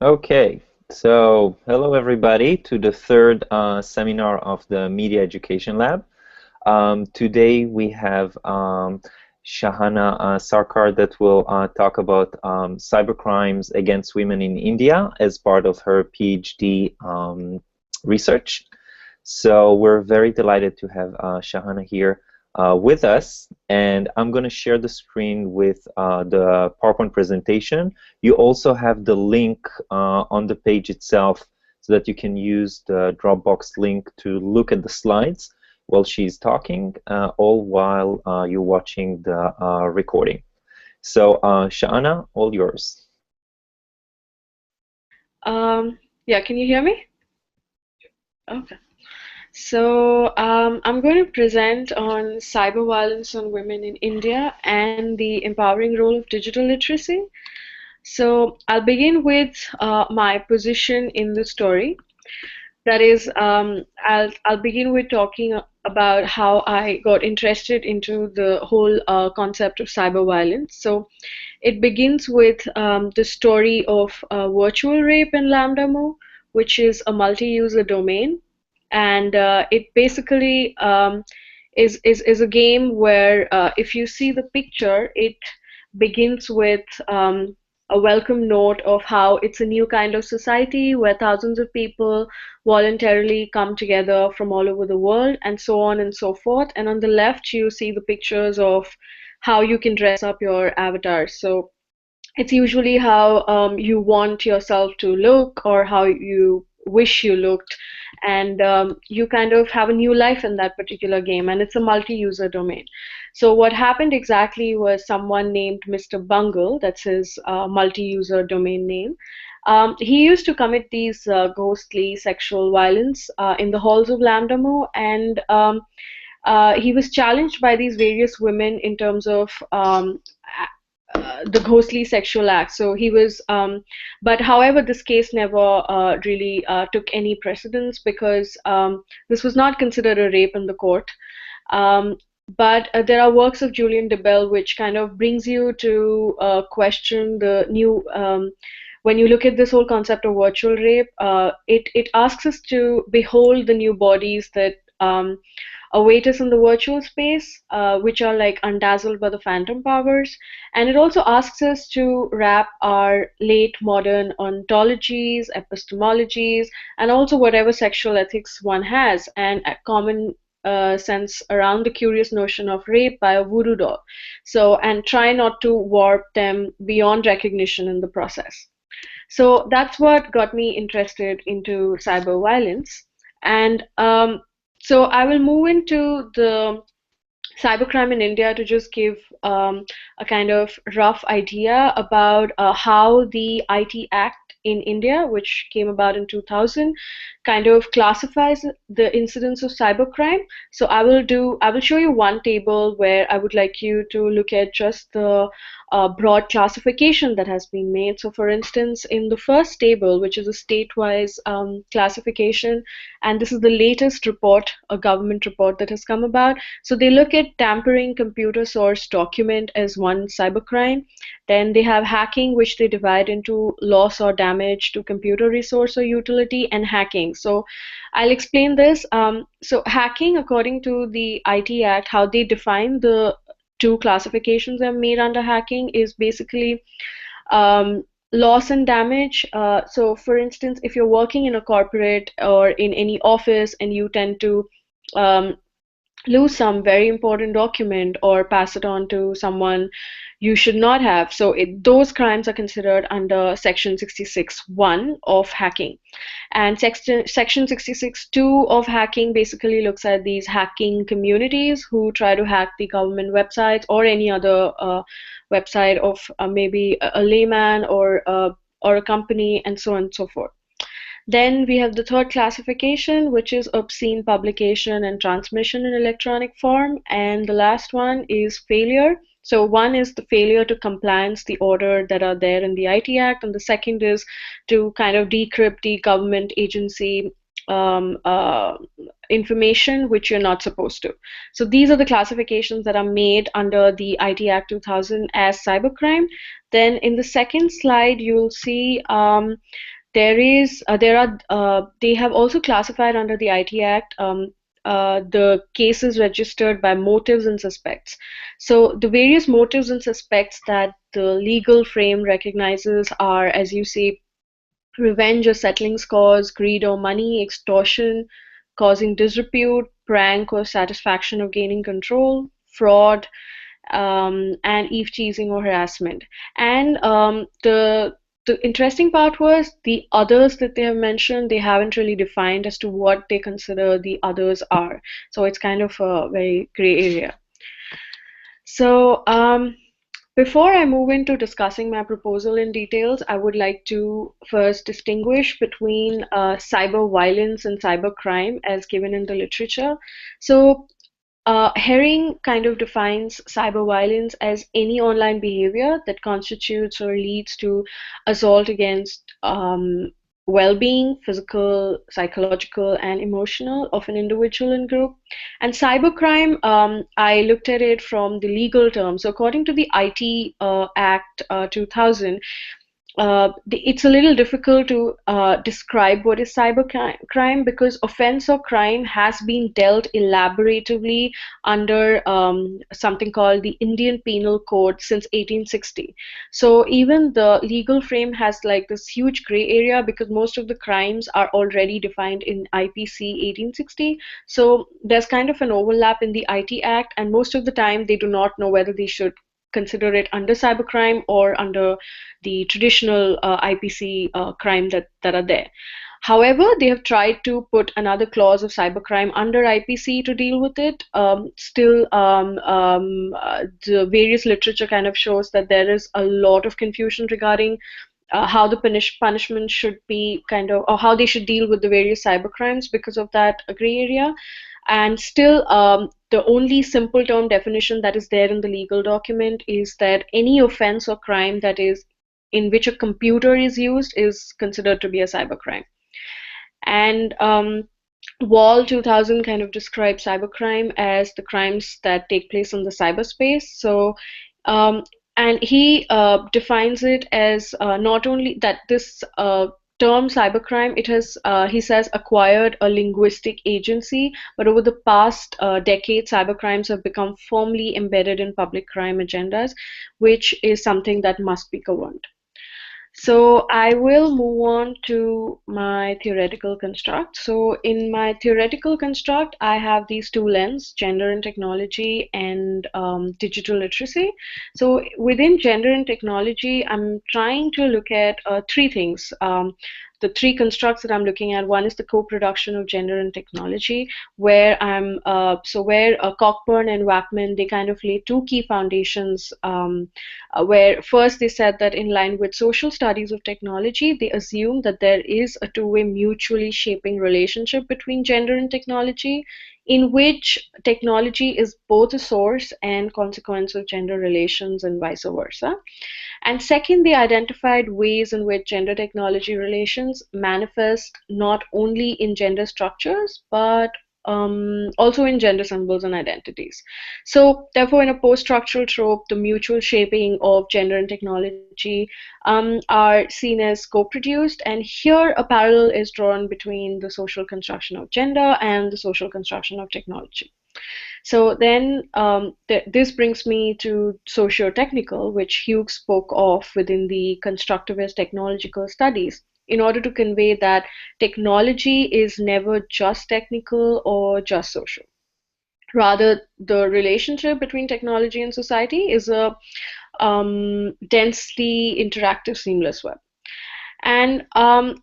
Okay, so hello everybody to the third seminar of the Media Education Lab. Today we have Sahana Sarkar that will talk about cybercrimes against women in India as part of her PhD research. So we're very delighted to have Sahana here with us, and I'm going to share the screen with the PowerPoint presentation. You also have the link on the page itself so that you can use the Dropbox link to look at the slides while she's talking, all while you're watching the recording. So, Shahana, all yours. Yeah, can you hear me? Okay. I'm going to present on cyber violence on women in India and the empowering role of digital literacy. So, I'll begin with my position in the story. That is, I'll begin with talking about how I got interested into the whole concept of cyber violence. So, it begins with the story of virtual rape in Lambda, which is a multi-user domain, and it basically is a game where if you see the picture, it begins with a welcome note of how it's a new kind of society where thousands of people voluntarily come together from all over the world, and so on and so forth. And on the left, you see the pictures of how you can dress up your avatar. So it's usually how you want yourself to look or how you wish you looked, and you kind of have a new life in that particular game, and it's a multi-user domain. So what happened exactly was someone named Mr. Bungle, that's his multi-user domain name. He used to commit these ghostly sexual violence in the halls of Lambdamo, and he was challenged by these various women in terms of the ghostly sexual act. So he was, but however, this case never really took any precedence because this was not considered a rape in the court. But there are works of Julian DeBell which kind of brings you to question the new. When you look at this whole concept of virtual rape, it asks us to behold the new bodies that await us in the virtual space, which are like undazzled by the phantom powers. And it also asks us to wrap our late modern ontologies, epistemologies, and also whatever sexual ethics one has, and a common sense around the curious notion of rape by a voodoo doll. So, and try not to warp them beyond recognition in the process. So that's what got me interested into cyber violence. And so I will move into the cybercrime in India to just give a kind of rough idea about how the IT Act in India, which came about in 2000, kind of classifies the incidence of cybercrime. So I will show you one table where I would like you to look at just the broad classification that has been made. So, for instance, in the first table, which is a state-wise classification, and this is the latest report, a government report that has come about. So they look at tampering computer source document as one cybercrime. Then they have hacking, which they divide into loss or damage to computer resource or utility, and hacking. So I'll explain this. So hacking, according to the IT Act, how they define the two classifications are made under hacking is basically loss and damage. So, for instance, if you're working in a corporate or in any office and you tend to um, lose some very important document or pass it on to someone you should not have. So those crimes are considered under Section 66(1) of hacking. And Section 66(2) of hacking basically looks at these hacking communities who try to hack the government websites or any other website of maybe a layman or a company, and so on and so forth. Then we have the third classification, which is obscene publication and transmission in electronic form. And the last one is failure. So one is the failure to compliance the order that are there in the IT Act, and the second is to kind of decrypt the government agency um, uh, information which you're not supposed to. So these are the classifications that are made under the IT Act 2000 as cybercrime. Then in the second slide, you'll see they have also classified under the IT Act the cases registered by motives and suspects. So the various motives and suspects that the legal frame recognizes are, as you see, revenge or settling scores, greed or money, extortion, causing disrepute, prank or satisfaction of gaining control, fraud, and eve teasing or harassment. And the interesting part was the others that they have mentioned, they haven't really defined as to what they consider the others are. So it's kind of a very gray area. So before I move into discussing my proposal in details, I would like to first distinguish between cyber violence and cyber crime as given in the literature. So Herring kind of defines cyber violence as any online behavior that constitutes or leads to assault against well-being, physical, psychological, and emotional of an individual and group. And cybercrime, I looked at it from the legal term. So according to the IT Act 2000, it's a little difficult to describe what is cybercrime because offense or crime has been dealt elaboratively under something called the Indian Penal Code since 1860. So even the legal frame has like this huge gray area because most of the crimes are already defined in IPC 1860. So there's kind of an overlap in the IT Act, and most of the time they do not know whether they should consider it under cybercrime or under the traditional IPC crime that are there. However, they have tried to put another clause of cybercrime under IPC to deal with it. The various literature kind of shows that there is a lot of confusion regarding how the punishment should be kind of, or how they should deal with the various cybercrimes because of that gray area. And still, the only simple term definition that is there in the legal document is that any offense or crime that is in which a computer is used is considered to be a cybercrime. And Wall 2000 kind of describes cybercrime as the crimes that take place in the cyberspace. So, and he defines it as not only that this term cybercrime, it has, he says, acquired a linguistic agency, but over the past decade, cybercrimes have become firmly embedded in public crime agendas, which is something that must be governed. So I will move on to my theoretical construct. So in my theoretical construct, I have these two lenses, gender and technology and digital literacy. So within gender and technology, I'm trying to look at three things. The three constructs that I'm looking at, one is the co-production of gender and technology, where Cockburn and Wackman, they kind of lay two key foundations, where first they said that in line with social studies of technology, they assume that there is a two-way mutually shaping relationship between gender and technology, in which technology is both a source and consequence of gender relations and vice versa. And second, they identified ways in which gender technology relations manifest not only in gender structures, but also in gender symbols and identities. So therefore, in a post-structural trope, the mutual shaping of gender and technology are seen as co-produced. And here a parallel is drawn between the social construction of gender and the social construction of technology. So then this brings me to socio-technical, which Hughes spoke of within the constructivist technological studies, in order to convey that technology is never just technical or just social. Rather, the relationship between technology and society is a densely interactive, seamless web. And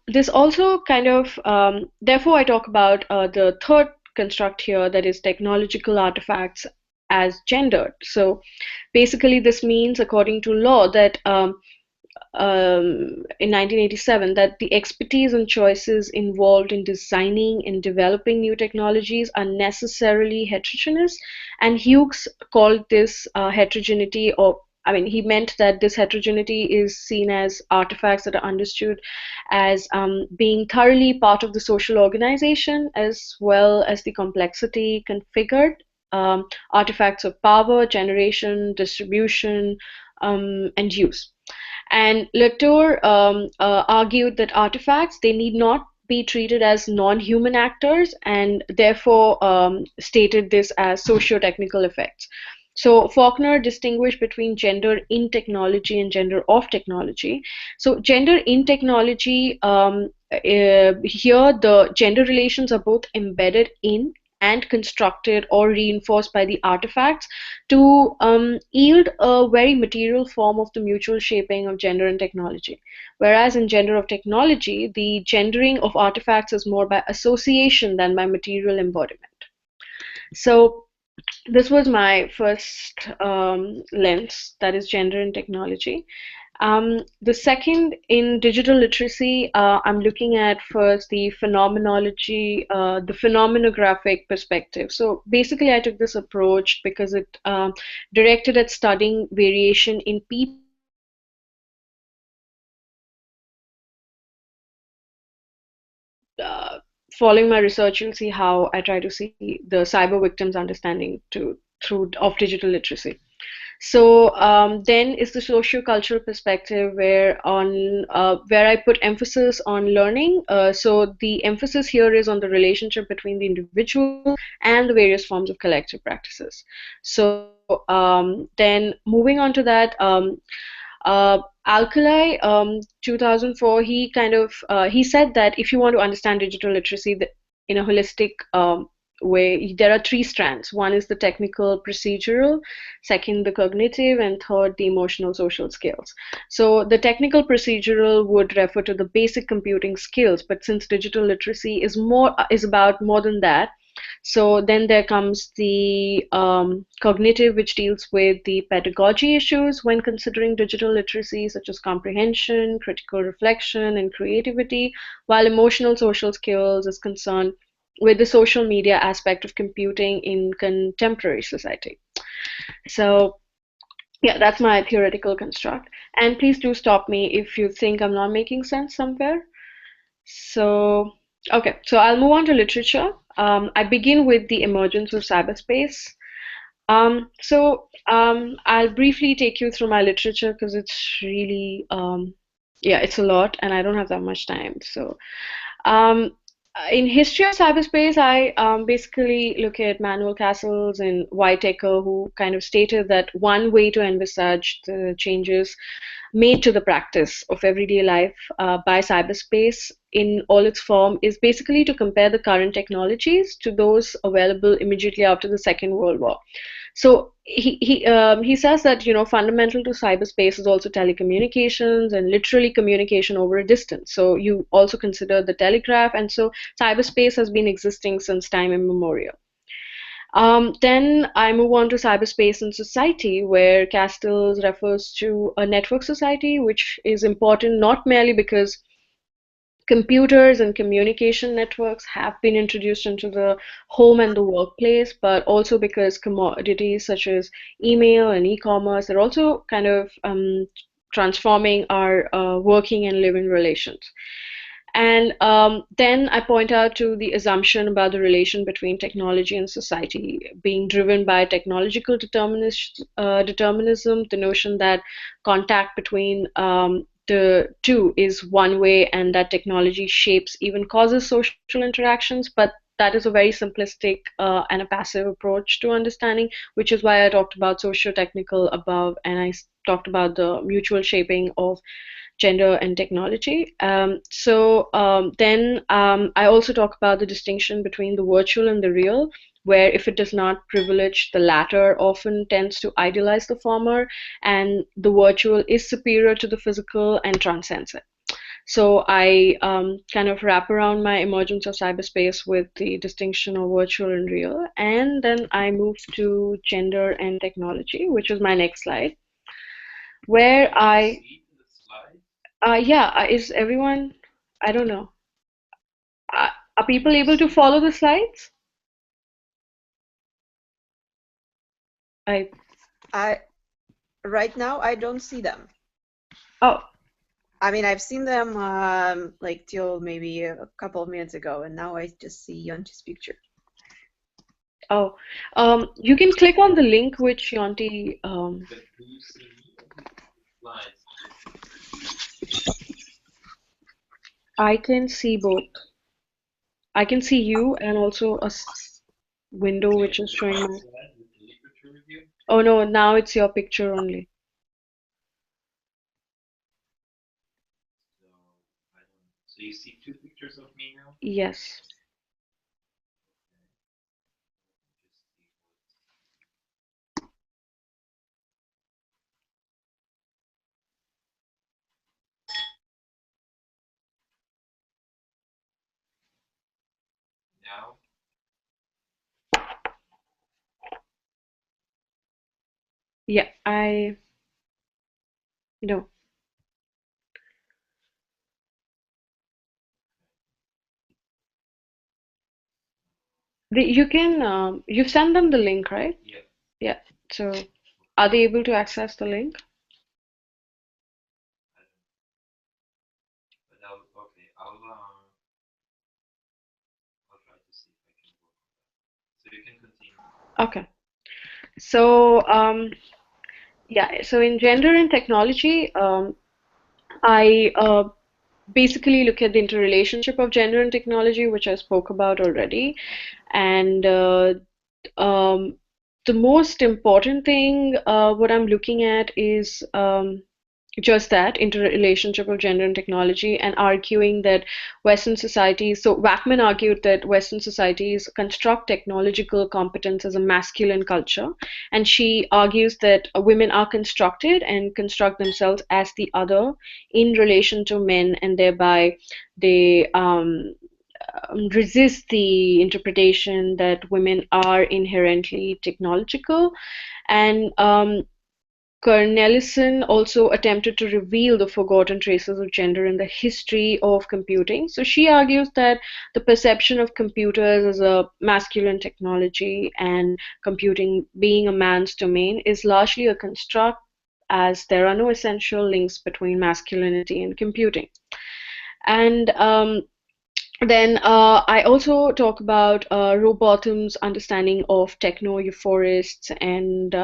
this also kind of, therefore, I talk about the third construct here, that is technological artifacts as gendered. So basically, this means, according to law, that in 1987, that the expertise and choices involved in designing and developing new technologies are necessarily heterogeneous. And Hughes called this heterogeneity, or I mean, he meant that this heterogeneity is seen as artifacts that are understood as being thoroughly part of the social organization, as well as the complexity configured artifacts of power, generation, distribution, and use. And Latour argued that artifacts they need not be treated as non-human actors, and therefore stated this as socio-technical effects. So Faulkner distinguished between gender in technology and gender of technology. So gender in technology, here the gender relations are both embedded in and constructed or reinforced by the artifacts to yield a very material form of the mutual shaping of gender and technology. Whereas in gender of technology, the gendering of artifacts is more by association than by material embodiment. So this was my first lens, that is gender and technology. The second in digital literacy, I'm looking at first the phenomenology, the phenomenographic perspective. So basically, I took this approach because it directed at studying variation in people uh, following my research, you'll see how I try to see the cyber victims' understanding to through of digital literacy. So then is the socio-cultural perspective where I put emphasis on learning. So the emphasis here is on the relationship between the individual and the various forms of collective practices. So then moving on to that, Alkali, 2004, he kind of he said that if you want to understand digital literacy in a holistic way, there are three strands. One is the technical procedural, second the cognitive, and third the emotional social skills. So the technical procedural would refer to the basic computing skills, but since digital literacy is about more than that, so then there comes the cognitive, which deals with the pedagogy issues when considering digital literacy, such as comprehension, critical reflection, and creativity, while emotional social skills is concerned with the social media aspect of computing in contemporary society. So yeah, that's my theoretical construct. And please do stop me if you think I'm not making sense somewhere. So, okay, so I'll move on to literature. I begin with the emergence of cyberspace. I'll briefly take you through my literature because it's really, yeah, it's a lot and I don't have that much time. So, um, in history of cyberspace, I basically look at Manuel Castles and Whitaker, who kind of stated that one way to envisage the changes made to the practice of everyday life by cyberspace in all its form is basically to compare the current technologies to those available immediately after the Second World War. So he says that fundamental to cyberspace is also telecommunications and literally communication over a distance. So you also consider the telegraph, and so cyberspace has been existing since time immemorial. Then I move on to cyberspace and society, where Castells refers to a network society, which is important not merely because computers and communication networks have been introduced into the home and the workplace, but also because commodities such as email and e-commerce are also kind of transforming our working and living relations. And then I point out to the assumption about the relation between technology and society being driven by technological determinism, the notion that contact between the two is one way and that technology shapes, even causes social interactions, but that is a very simplistic and a passive approach to understanding, which is why I talked about socio-technical above and talked about the mutual shaping of gender and technology. Then I also talk about the distinction between the virtual and the real, where if it does not privilege the latter, often tends to idealize the former, and the virtual is superior to the physical and transcends it. So I kind of wrap around my emergence of cyberspace with the distinction of virtual and real, and then I move to gender and technology, which is my next slide, where I yeah, is everyone? I don't know. Are people able to follow the slides? I I Right now, I don't see them. Oh, I mean, I've seen them like till maybe a couple of minutes ago, and now I just see Yonchi's picture. oh. You can click on the link which Yanti. I can see both. I can see you and also a window which is showing my. Oh no, now it's your picture only. Yes. Yeah, I know. You can you've sent them the link, right? Yeah. So are they able to access the link? Okay. So yeah, so in gender and technology, I basically look at the interrelationship of gender and technology, which I spoke about already. And um, the most important thing, what I'm looking at is just that interrelationship of gender and technology, and arguing that Western societies, so Wackman argued that Western societies construct technological competence as a masculine culture, and she argues that women are constructed and construct themselves as the other in relation to men, and thereby they resist the interpretation that women are inherently technological. And Cornelissen also attempted to reveal the forgotten traces of gender in the history of computing. So she argues that the perception of computers as a masculine technology and computing being a man's domain is largely a construct, as there are no essential links between masculinity and computing. And then I also talk about Rowbotham's understanding of techno-euphorists, and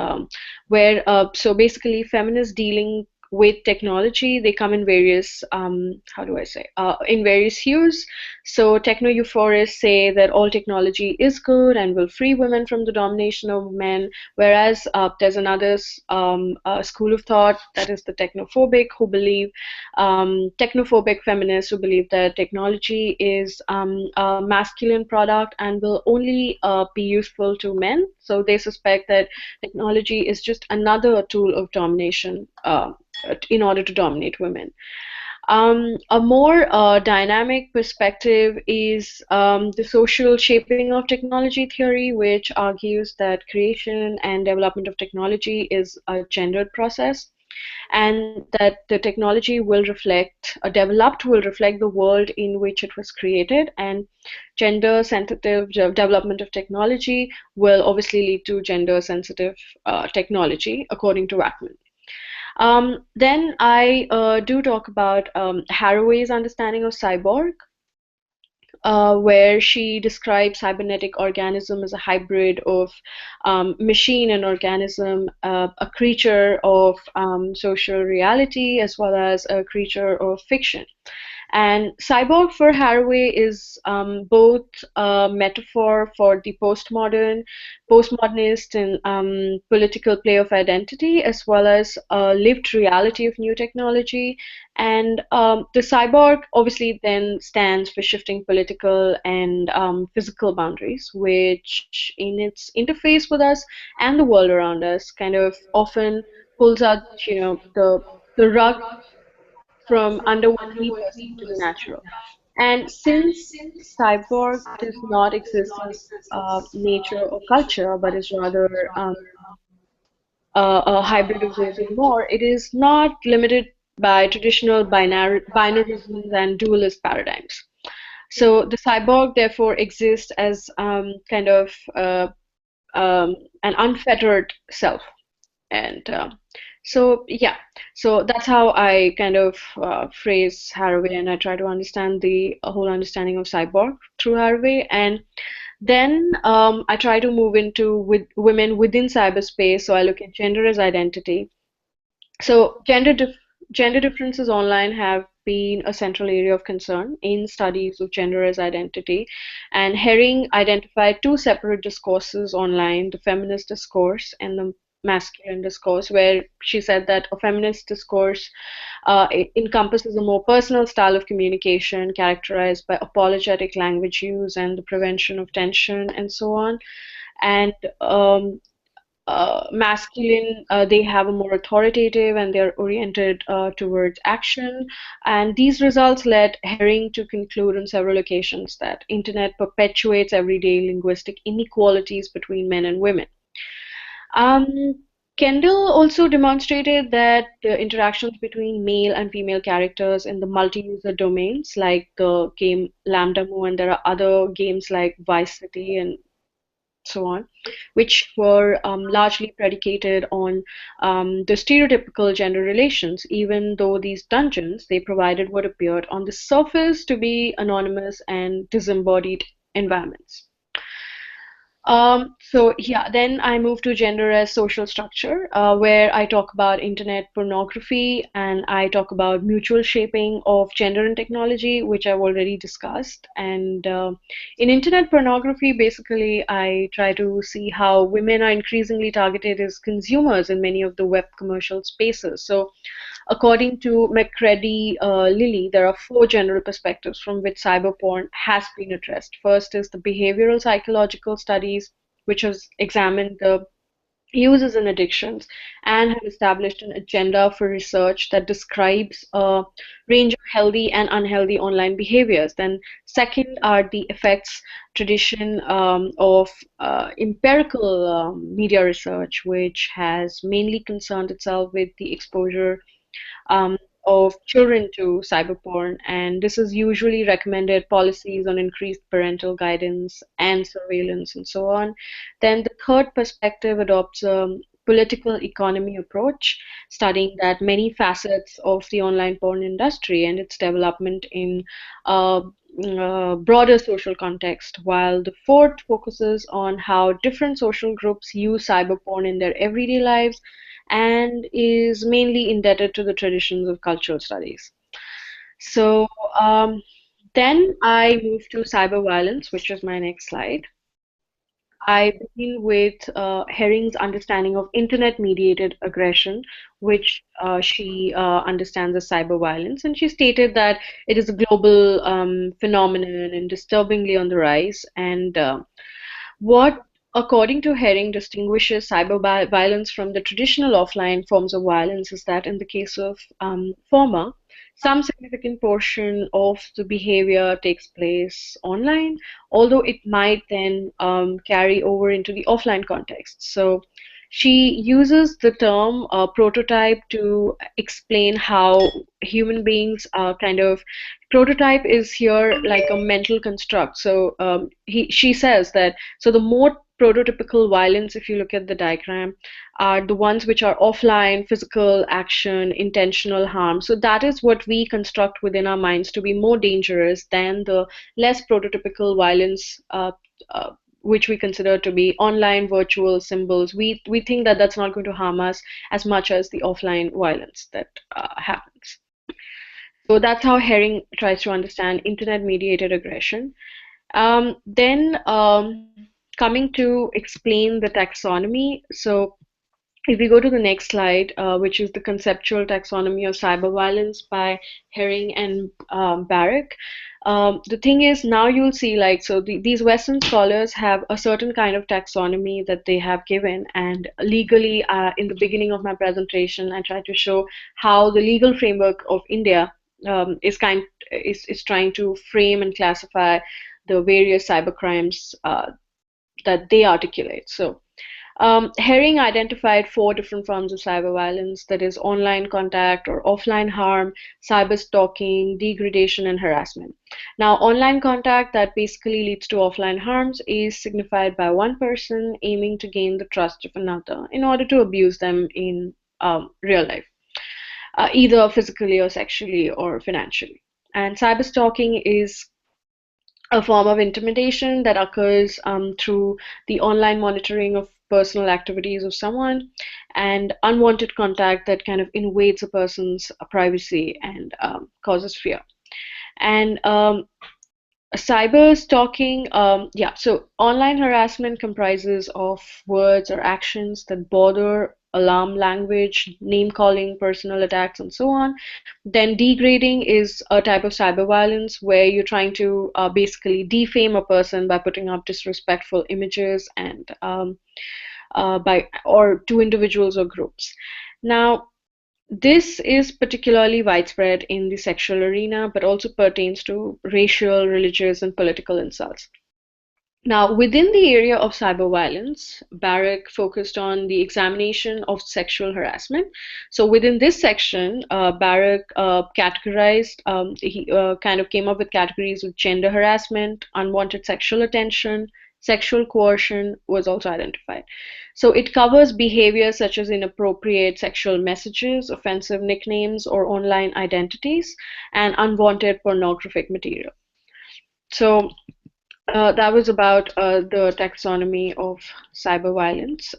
where so basically feminists dealing with technology, they come in various how do I say in various hues. So techno-euphorists say that all technology is good and will free women from the domination of men, whereas there's another school of thought, that is the technophobic, who believe technophobic feminists who believe that technology is a masculine product and will only be useful to men. So they suspect that technology is just another tool of domination in order to dominate women. A more dynamic perspective is the social shaping of technology theory, which argues that creation and development of technology is a gendered process, and that the technology will reflect, developed will reflect the world in which it was created, and gender sensitive development of technology will obviously lead to gender sensitive technology, according to Wackman. Then I do talk about Haraway's understanding of cyborg, where she describes cybernetic organism as a hybrid of machine and organism, a creature of social reality as well as a creature of fiction. And cyborg for Haraway is both a metaphor for the postmodernist and political play of identity, as well as a lived reality of new technology. And the cyborg obviously then stands for shifting political and physical boundaries, which in its interface with us and the world around us kind of often pulls out, the rug from under what we perceive to be natural. And since cyborg does not exist as nature or culture, but is rather a hybrid of those and more, it is not limited by traditional binarisms and dualist paradigms. So the cyborg therefore exists as kind of an unfettered self. And So yeah, so that's how I kind of phrase Haraway, and I try to understand the whole understanding of cyborg through Haraway, and then I try to move into with women within cyberspace. So I look at gender as identity. So gender differences online have been a central area of concern in studies of gender as identity. And Herring identified two separate discourses online, the feminist discourse and the masculine discourse, where she said that a feminist discourse it encompasses a more personal style of communication characterized by apologetic language use and the prevention of tension and so on. And masculine, they have a more authoritative and they're oriented towards action. And these results led Herring to conclude on several occasions that internet perpetuates everyday linguistic inequalities between men and women. Um, Kendall also demonstrated that the interactions between male and female characters in the multi-user domains, like the game Lambda Moo, and there are other games like Vice City and so on, which were largely predicated on the stereotypical gender relations, even though these dungeons, they provided what appeared on the surface to be anonymous and disembodied environments. So yeah, then I move to gender as social structure, where I talk about internet pornography and I talk about mutual shaping of gender and technology, which I've already discussed. And in internet pornography, basically, I try to see how women are increasingly targeted as consumers in many of the web commercial spaces. So according to McCready Lilly, there are four general perspectives from which cyber porn has been addressed. First is the behavioral psychological studies, which has examined the uses and addictions and have established an agenda for research that describes a range of healthy and unhealthy online behaviors. Then, second are the effects tradition of empirical media research, which has mainly concerned itself with the exposure of children to cyber porn, and this is usually recommended policies on increased parental guidance and surveillance and so on. Then the third perspective adopts a political economy approach, studying that many facets of the online porn industry and its development in a broader social context, while the fourth focuses on how different social groups use cyber porn in their everyday lives and is mainly indebted to the traditions of cultural studies. So then I move to cyber violence, which is my next slide. I begin with Herring's understanding of internet-mediated aggression, which she understands as cyber violence, and she stated that it is a global phenomenon and disturbingly on the rise. And what, according to Herring, distinguishes violence from the traditional offline forms of violence is that in the case of former, some significant portion of the behavior takes place online, although it might then carry over into the offline context. So she uses the term prototype to explain how human beings are kind of prototype is here like a mental construct. So she says that so the more prototypical violence, if you look at the diagram, are the ones which are offline, physical action, intentional harm. So that is what we construct within our minds to be more dangerous than the less prototypical violence, which we consider to be online, virtual symbols. We think that that's not going to harm us as much as the offline violence that happens. So that's how Herring tries to understand internet-mediated aggression. Then coming to explain the taxonomy. So if we go to the next slide, which is the conceptual taxonomy of cyber violence by Herring and Barrick, the thing is now you'll see like so these Western scholars have a certain kind of taxonomy that they have given, and legally in the beginning of my presentation, I try to show how the legal framework of India is trying to frame and classify the various cyber crimes that they articulate. So Herring identified four different forms of cyber violence, that is online contact or offline harm, cyber stalking, degradation, and harassment. Now, online contact that basically leads to offline harms is signified by one person aiming to gain the trust of another in order to abuse them in real life, either physically or sexually or financially. And cyber stalking is a form of intimidation that occurs through the online monitoring of personal activities of someone and unwanted contact that kind of invades a person's privacy and causes fear. And cyber stalking, yeah, so online harassment comprises of words or actions that bother, alarm language, name calling, personal attacks, and so on. Then degrading is a type of cyber violence where you're trying to basically defame a person by putting up disrespectful images and by or to individuals or groups. Now, this is particularly widespread in the sexual arena, but also pertains to racial, religious, and political insults. Now, within the area of cyber violence, Barak focused on the examination of sexual harassment. So, within this section, Barak categorized, he kind of came up with categories of gender harassment, unwanted sexual attention, sexual coercion was also identified. So, it covers behaviors such as inappropriate sexual messages, offensive nicknames, or online identities, and unwanted pornographic material. So, that was about the taxonomy of cyber violence.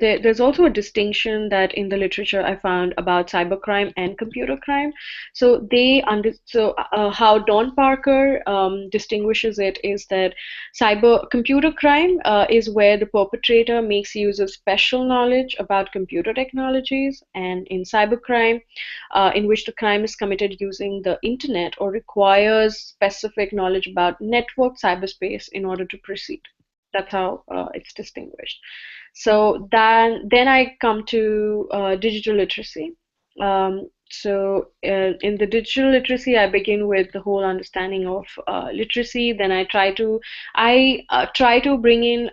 There's also a distinction that in the literature I found about cybercrime and computer crime. How Don Parker distinguishes it is that cyber computer crime is where the perpetrator makes use of special knowledge about computer technologies, and in cybercrime, in which the crime is committed using the internet or requires specific knowledge about network cyberspace in order to proceed. That's how it's distinguished. Then I come to digital literacy. In the digital literacy, I begin with the whole understanding of literacy. Then I try to bring in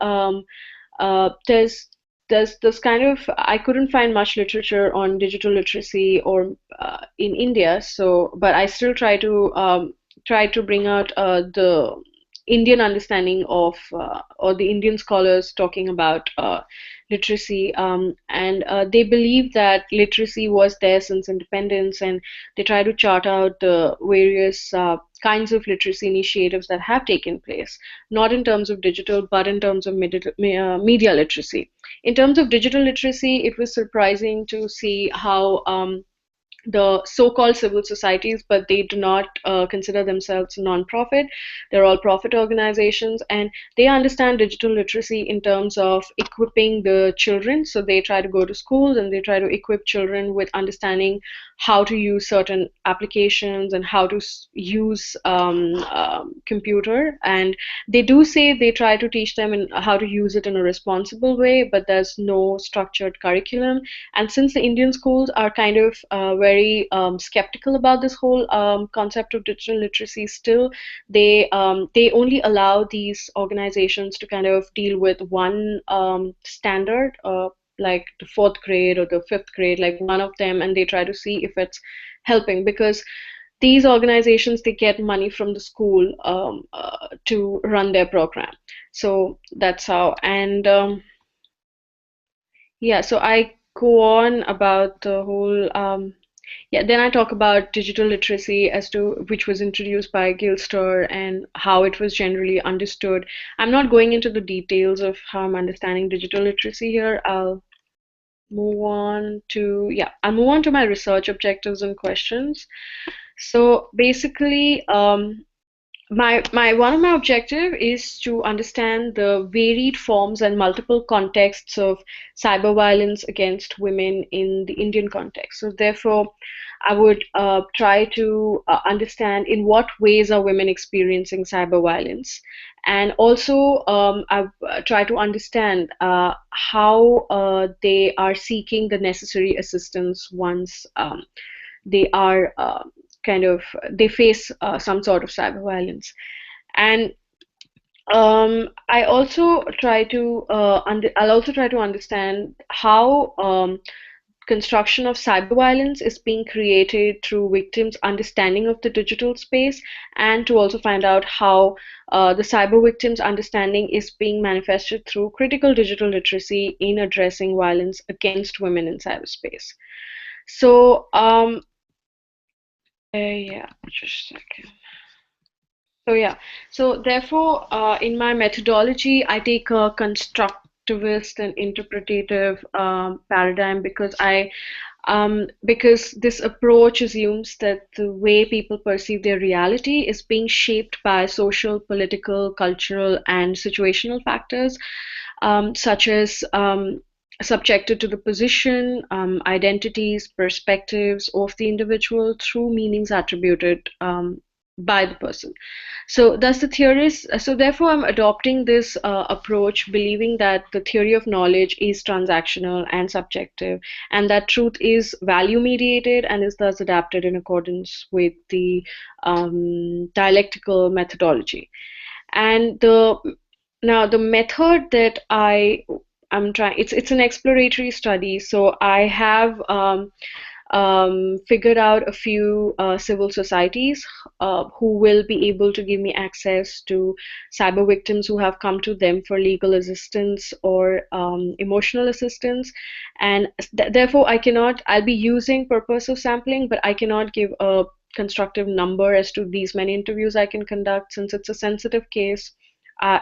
there's kind of I couldn't find much literature on digital literacy or in India, so but I still try to bring out the Indian understanding of or the Indian scholars talking about literacy, and they believe that literacy was there since independence, and they try to chart out the various kinds of literacy initiatives that have taken place, not in terms of digital, but in terms of media literacy. In terms of digital literacy, it was surprising to see how the so-called civil societies, but they do not consider themselves non-profit. They're all profit organizations, and they understand digital literacy in terms of equipping the children. So they try to go to schools and they try to equip children with understanding how to use certain applications and how to use computer. And they do say they try to teach them in how to use it in a responsible way, but there's no structured curriculum. And since the Indian schools are kind of very skeptical about this whole concept of digital literacy, still they only allow these organizations to kind of deal with one standard, like the fourth grade or the fifth grade, like one of them, and they try to see if it's helping, because these organizations, they get money from the school to run their program. So that's how. And yeah, so I go on about the whole yeah, then I talk about digital literacy as to which was introduced by Gilster and how it was generally understood. I'm not going into the details of how I'm understanding digital literacy here. I'll move on to my research objectives and questions. So basically, my one of my objective is to understand the varied forms and multiple contexts of cyber violence against women in the Indian context. So therefore, I would try to understand in what ways are women experiencing cyber violence, and also I try to understand how they are seeking the necessary assistance once they are they face some sort of cyber violence. And I also try to I'll also try to understand how construction of cyber violence is being created through victims' understanding of the digital space, and to also find out how the cyber victims' understanding is being manifested through critical digital literacy in addressing violence against women in cyberspace. So, yeah, just a second. So yeah, so therefore, in my methodology, I take a constructivist and interpretative paradigm because this approach assumes that the way people perceive their reality is being shaped by social, political, cultural, and situational factors, such as subjected to the position, identities, perspectives of the individual through meanings attributed by the person. So thus the theorist, so therefore I'm adopting this approach, believing that the theory of knowledge is transactional and subjective, and that truth is value mediated and is thus adapted in accordance with the dialectical methodology. And the method that I'm trying, it's an exploratory study, so I have figured out a few civil societies who will be able to give me access to cyber victims who have come to them for legal assistance or emotional assistance. And therefore, I'll be using purposive sampling, but I cannot give a constructive number as to these many interviews I can conduct since it's a sensitive case.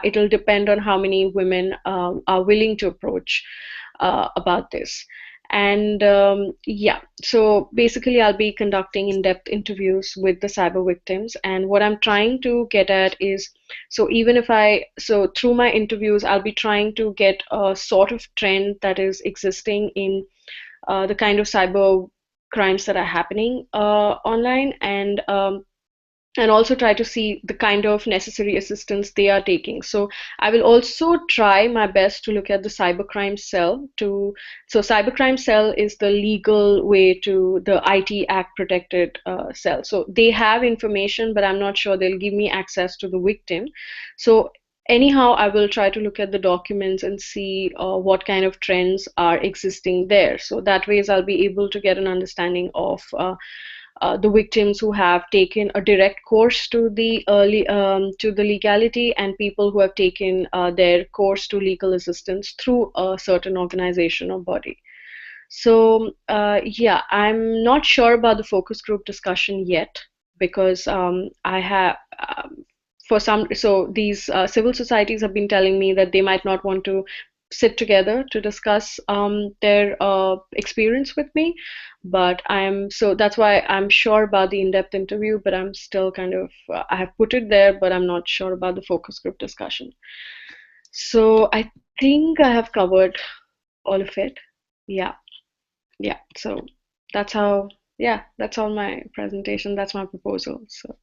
It'll depend on how many women are willing to approach about this. And yeah, so basically, I'll be conducting in-depth interviews with the cyber victims. And what I'm trying to get at is, so through my interviews, I'll be trying to get a sort of trend that is existing in the kind of cyber crimes that are happening online, and also try to see the kind of necessary assistance they are taking. So I will also try my best to look at the cybercrime cell. So cybercrime cell is the legal way to the IT Act protected cell. So they have information, but I'm not sure they'll give me access to the victim. So anyhow, I will try to look at the documents and see what kind of trends are existing there. So that ways I'll be able to get an understanding of the victims who have taken a direct course to the legality, and people who have taken their course to legal assistance through a certain organization or body. So yeah, I'm not sure about the focus group discussion yet because I have for some, so these civil societies have been telling me that they might not want to sit together to discuss their experience with me, but so that's why I'm sure about the in-depth interview, but I'm still kind of I have put it there, but I'm not sure about the focus group discussion. So I think I have covered all of it. Yeah, yeah. So that's how, yeah, that's all my presentation. That's my proposal. So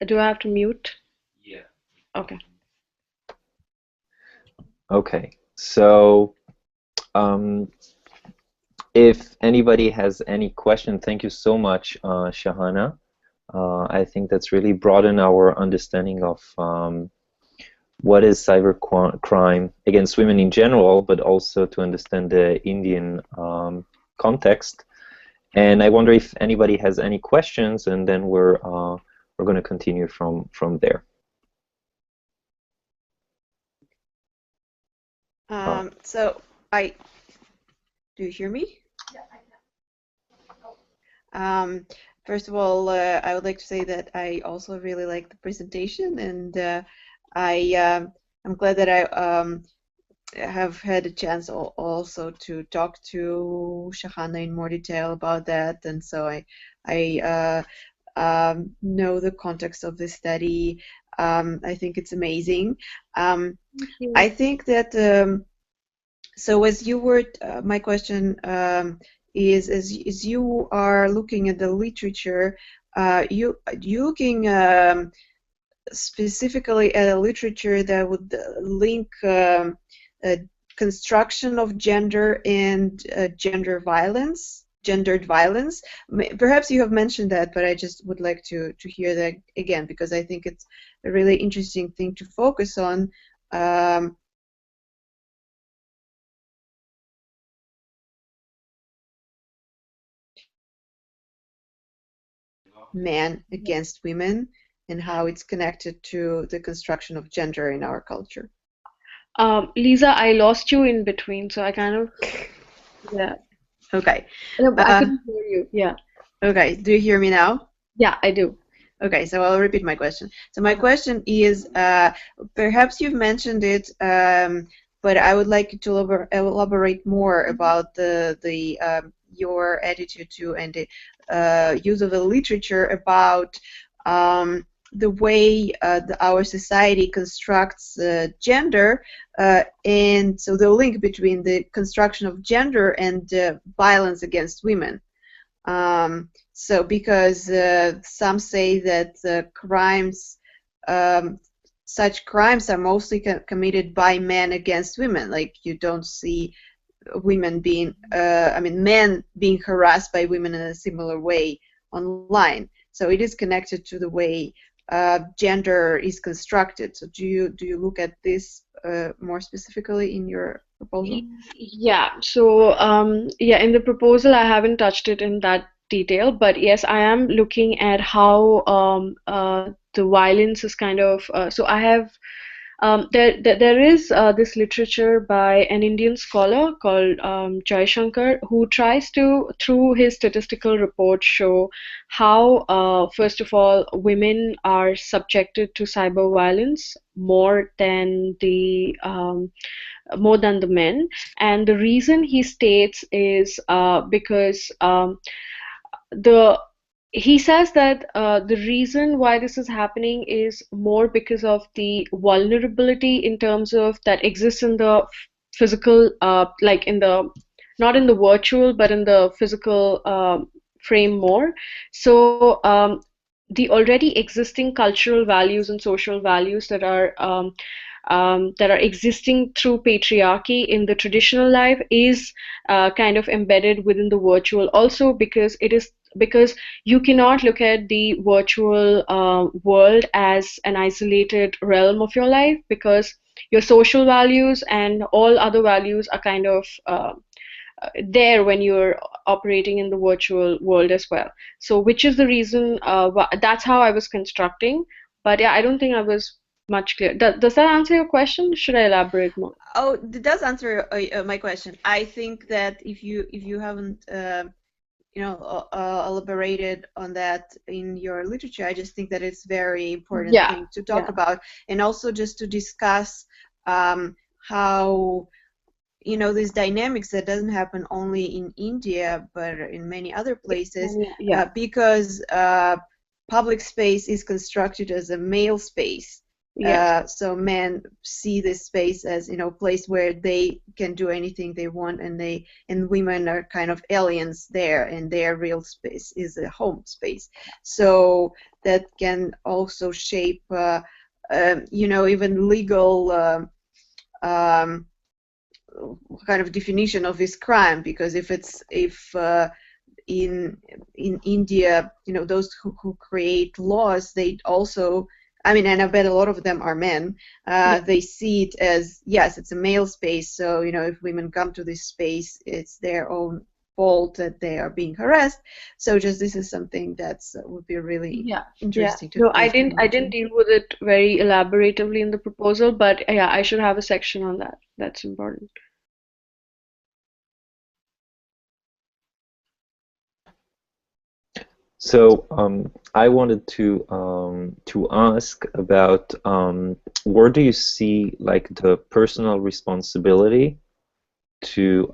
do I have to mute? Yeah. Okay. Okay. So if anybody has any question, thank you so much, Shahana. I think that's really broadened our understanding of what is cyber crime against women in general, but also to understand the Indian context. And I wonder if anybody has any questions, and then we're going to continue from there. So do you hear me? First of all, I would like to say that I also really like the presentation, and I'm glad that I have had a chance also to talk to Shahana in more detail about that, and so I know the context of this study. I think it's amazing. I think that so as you were, my question is, as you are looking at the literature, you looking specifically at a literature that would link construction of gender and gender violence, gendered violence. Perhaps you have mentioned that, but I just would like to hear that again, because I think it's a really interesting thing to focus on. Men against women and how it's connected to the construction of gender in our culture. Lisa, I lost you in between, so I kind of, yeah. Okay. No, I couldn't hear you. Yeah. Okay. Do you hear me now? Yeah, I do. Okay, so I'll repeat my question. So my question is, perhaps you've mentioned it, but I would like you to elaborate more about your attitude to and the use of the literature about the way our society constructs gender, and so the link between the construction of gender and violence against women. So because some say that crimes, such crimes are mostly committed by men against women. Like you don't see women being, men being harassed by women in a similar way online. So it is connected to the way gender is constructed. So do you look at this more specifically in your proposal? Yeah, so yeah, in the proposal, I haven't touched it in that detail, but yes, I am looking at how the violence is kind of. So I have there is this literature by an Indian scholar called Jai Shankar, who tries to, through his statistical report, show how, first of all, women are subjected to cyber violence more than the men. And the reason he states is because the he says that the reason why this is happening is more because of the vulnerability in terms of that exists in the physical, like in the not in the virtual but in the physical frame more. So the already existing cultural values and social values that are existing through patriarchy in the traditional life is kind of embedded within the virtual also, because you cannot look at the virtual world as an isolated realm of your life, because your social values and all other values are kind of there when you're operating in the virtual world as well. So, which is the reason that's how I was constructing. But yeah, I don't think I was much clear. Does that answer your question? Should I elaborate more? Oh, it does answer my question. I think that if you haven't elaborated on that in your literature, I just think that it's very important Yeah, thing to talk yeah, about, and also just to discuss how these dynamics that doesn't happen only in India but in many other places, yeah, because public space is constructed as a male space. yes, So men see this space as place where they can do anything they want, and women are kind of aliens there, and their real space is a home space. So that can also shape even legal kind of definition of this crime, because if in India, those who create laws, they also, and I bet a lot of them are men. yeah, They see it as, yes, it's a male space, so if women come to this space, it's their own fault that they are being harassed. So just this is something that's would be really yeah, yeah. interesting to No, just to I didn't mention. deal with it very elaboratively in the proposal, but yeah, I should have a section on that. That's important. So I wanted to ask about where do you see like the personal responsibility to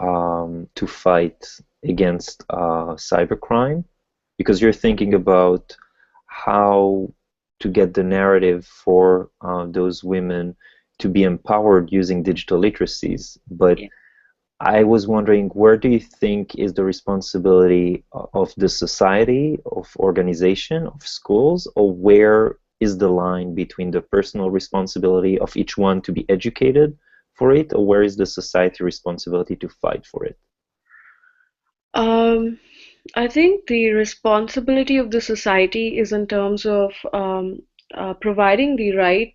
fight against cybercrime, because you're thinking about how to get the narrative for those women to be empowered using digital literacies, but Yeah. I was wondering, where do you think is the responsibility of the society, of organization, of schools, or where is the line between the personal responsibility of each one to be educated for it, or where is the society responsibility to fight for it? I think the responsibility of the society is in terms of providing the right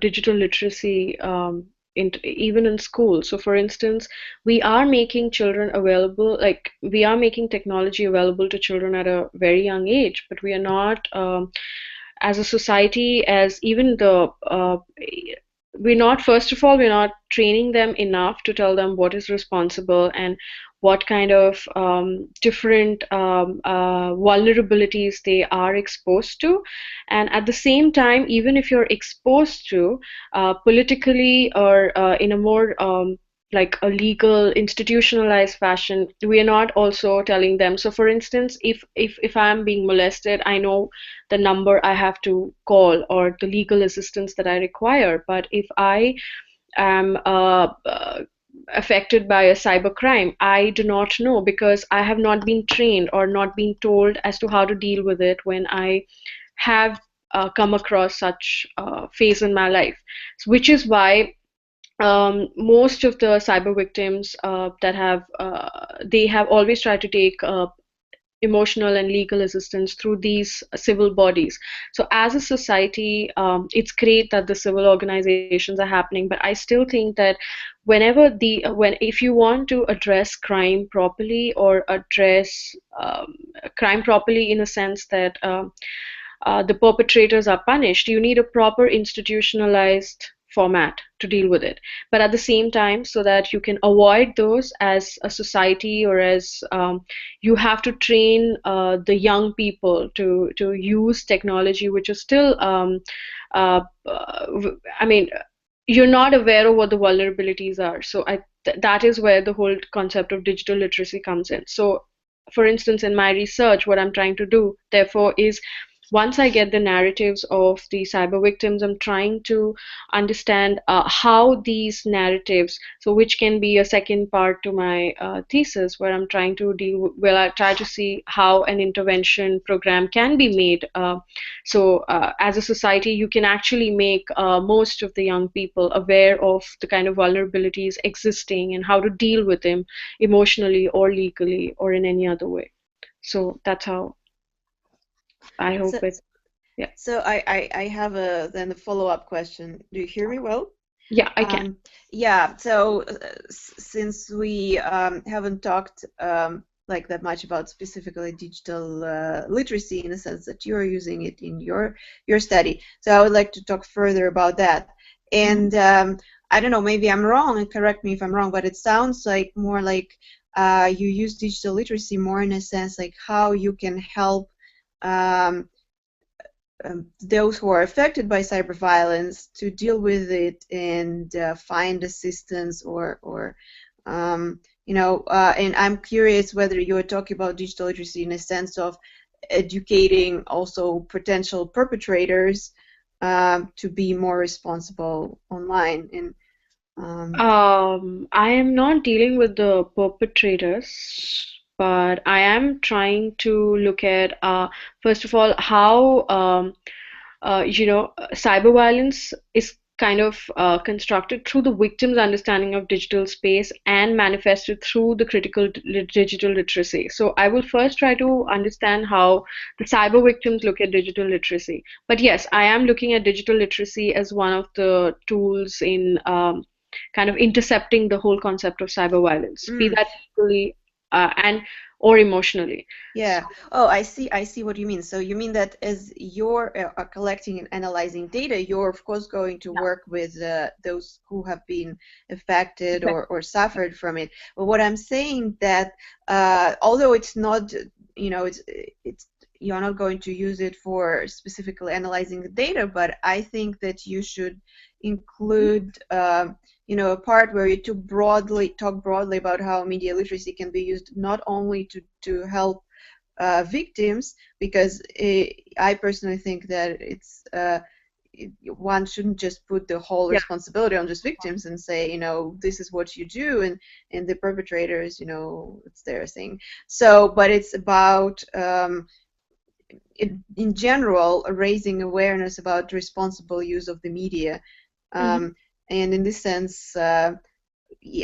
digital literacy even in school. So, for instance, we are making children available, like we are making technology available to children at a very young age, but we are not, as a society, as even the we're not, first of all, we're not training them enough to tell them what is responsible and what kind of different vulnerabilities they are exposed to. And at the same time, even if you're exposed to politically or in a more like a legal institutionalized fashion, we are not also telling them. So for instance, if I'm being molested, I know the number I have to call or the legal assistance that I require. But if I am affected by a cyber crime, I do not know because I have not been trained or not been told as to how to deal with it when I have come across such phase in my life. So, which is why most of the cyber victims that have they have always tried to take emotional and legal assistance through these civil bodies. So, as a society, it's great that the civil organizations are happening, but I still think that when if you want to address crime properly or address crime properly in a sense that the perpetrators are punished, you need a proper institutionalized format to deal with it. But at the same time, so that you can avoid those as a society or as you have to train the young people to use technology, which is still, I mean, you're not aware of what the vulnerabilities are. So that is where the whole concept of digital literacy comes in. So, for instance, in my research, what I'm trying to do, therefore, is once I get the narratives of the cyber victims, I'm trying to understand how these narratives, so which can be a second part to my thesis, where I'm trying to where I try to see how an intervention program can be made. As a society, you can actually make most of the young people aware of the kind of vulnerabilities existing and how to deal with them emotionally or legally or in any other way. So that's how I So, hope it. Yeah. so I have then a follow-up question. Do you hear me well? Yeah, I can. Yeah, so since we haven't talked like that much about specifically digital literacy in the sense that you're using it in your study, so I would like to talk further about that. And I don't know, maybe I'm wrong, and correct me if I'm wrong, but it sounds like more like you use digital literacy more in a sense like how you can help um, those who are affected by cyber violence to deal with it and find assistance or and I'm curious whether you're talking about digital literacy in a sense of educating also potential perpetrators to be more responsible online and I am not dealing with the perpetrators, but I am trying to look at, first of all, how cyber violence is kind of constructed through the victim's understanding of digital space and manifested through the critical digital literacy. So I will first try to understand how the cyber victims look at digital literacy. But yes, I am looking at digital literacy as one of the tools in kind of intercepting the whole concept of cyber violence, be that legally and or emotionally. Yeah. So, Oh, I see what you mean. So you mean that as you're collecting and analyzing data, you're of course going to work with those who have been affected yeah. or suffered from it. But what I'm saying that although it's not, it's you're not going to use it for specifically analyzing the data, but I think that you should include a part where you talk broadly about how media literacy can be used not only to help victims, because I personally think that one shouldn't just put the whole Yeah. responsibility on just victims and say, this is what you do, and the perpetrators, it's their thing. So, but it's about in general raising awareness about responsible use of the media, Mhm. and in this sense.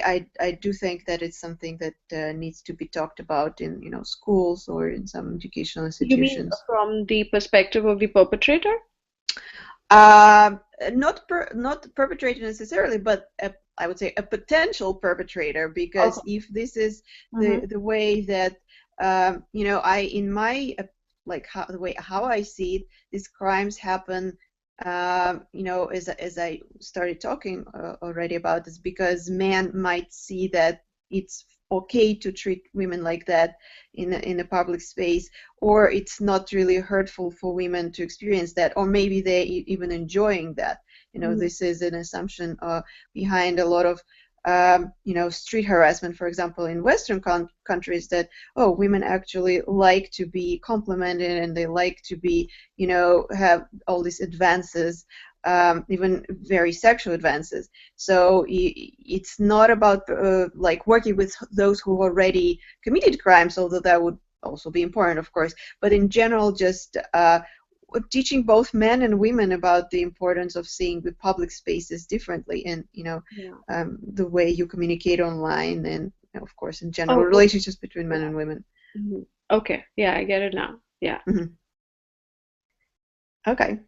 I do think that it's something that needs to be talked about in schools or in some educational You mean institutions. from the perspective of the perpetrator? Uh, not perpetrator necessarily, but I would say a potential perpetrator, because Okay. if this is Mm-hmm. the way that I in my like the way how I see it, these crimes happen. As I started talking already about this, because men might see that it's okay to treat women like that in a public space, or it's not really hurtful for women to experience that, or maybe they even enjoying that. Mm-hmm. This is an assumption behind a lot of street harassment, for example, in Western countries, that women actually like to be complimented and they like to be have all these advances, even very sexual advances. So it's not about like working with those who already committed crimes, although that would also be important, of course, but in general, just teaching both men and women about the importance of seeing the public spaces differently, and Yeah. the way you communicate online, and of course in general Oh, okay. relationships between men Yeah. and women. Mhm. Okay. Yeah, I get it now. Yeah. Mhm. Okay.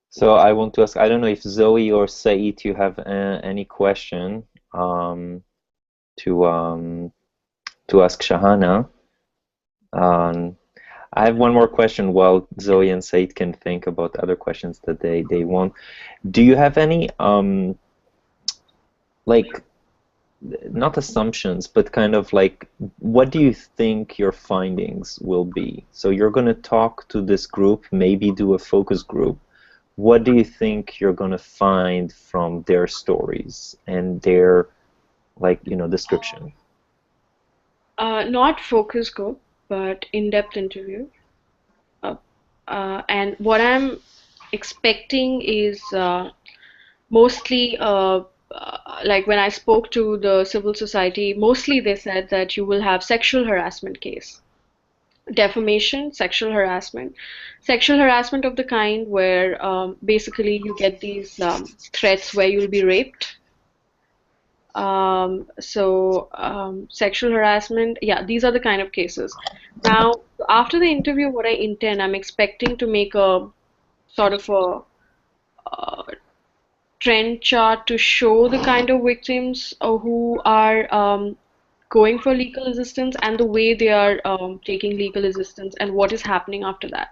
So I want to ask, I don't know if Zoe or Said, you have any question um, to um, to ask Shahana. Um, I have one more question while Zoe and Said can think about other questions that they want. Do you have any like not assumptions, but kind of like, what do you think your findings will be? So you're going to talk to this group, maybe do a focus group. What do you think you're going to find from their stories and their, like, description? Not focus group, but in-depth interview. Uh, and what I'm expecting is mostly like when I spoke to the civil society, mostly they said that you will have sexual harassment case, defamation, sexual harassment of the kind where basically you get these threats where you'll be raped. Sexual harassment, yeah, these are the kind of cases. Now, after the interview, what I intend, I'm expecting to make a sort of a trend chart to show the kind of victims who are going for legal assistance and the way they are taking legal assistance and what is happening after that.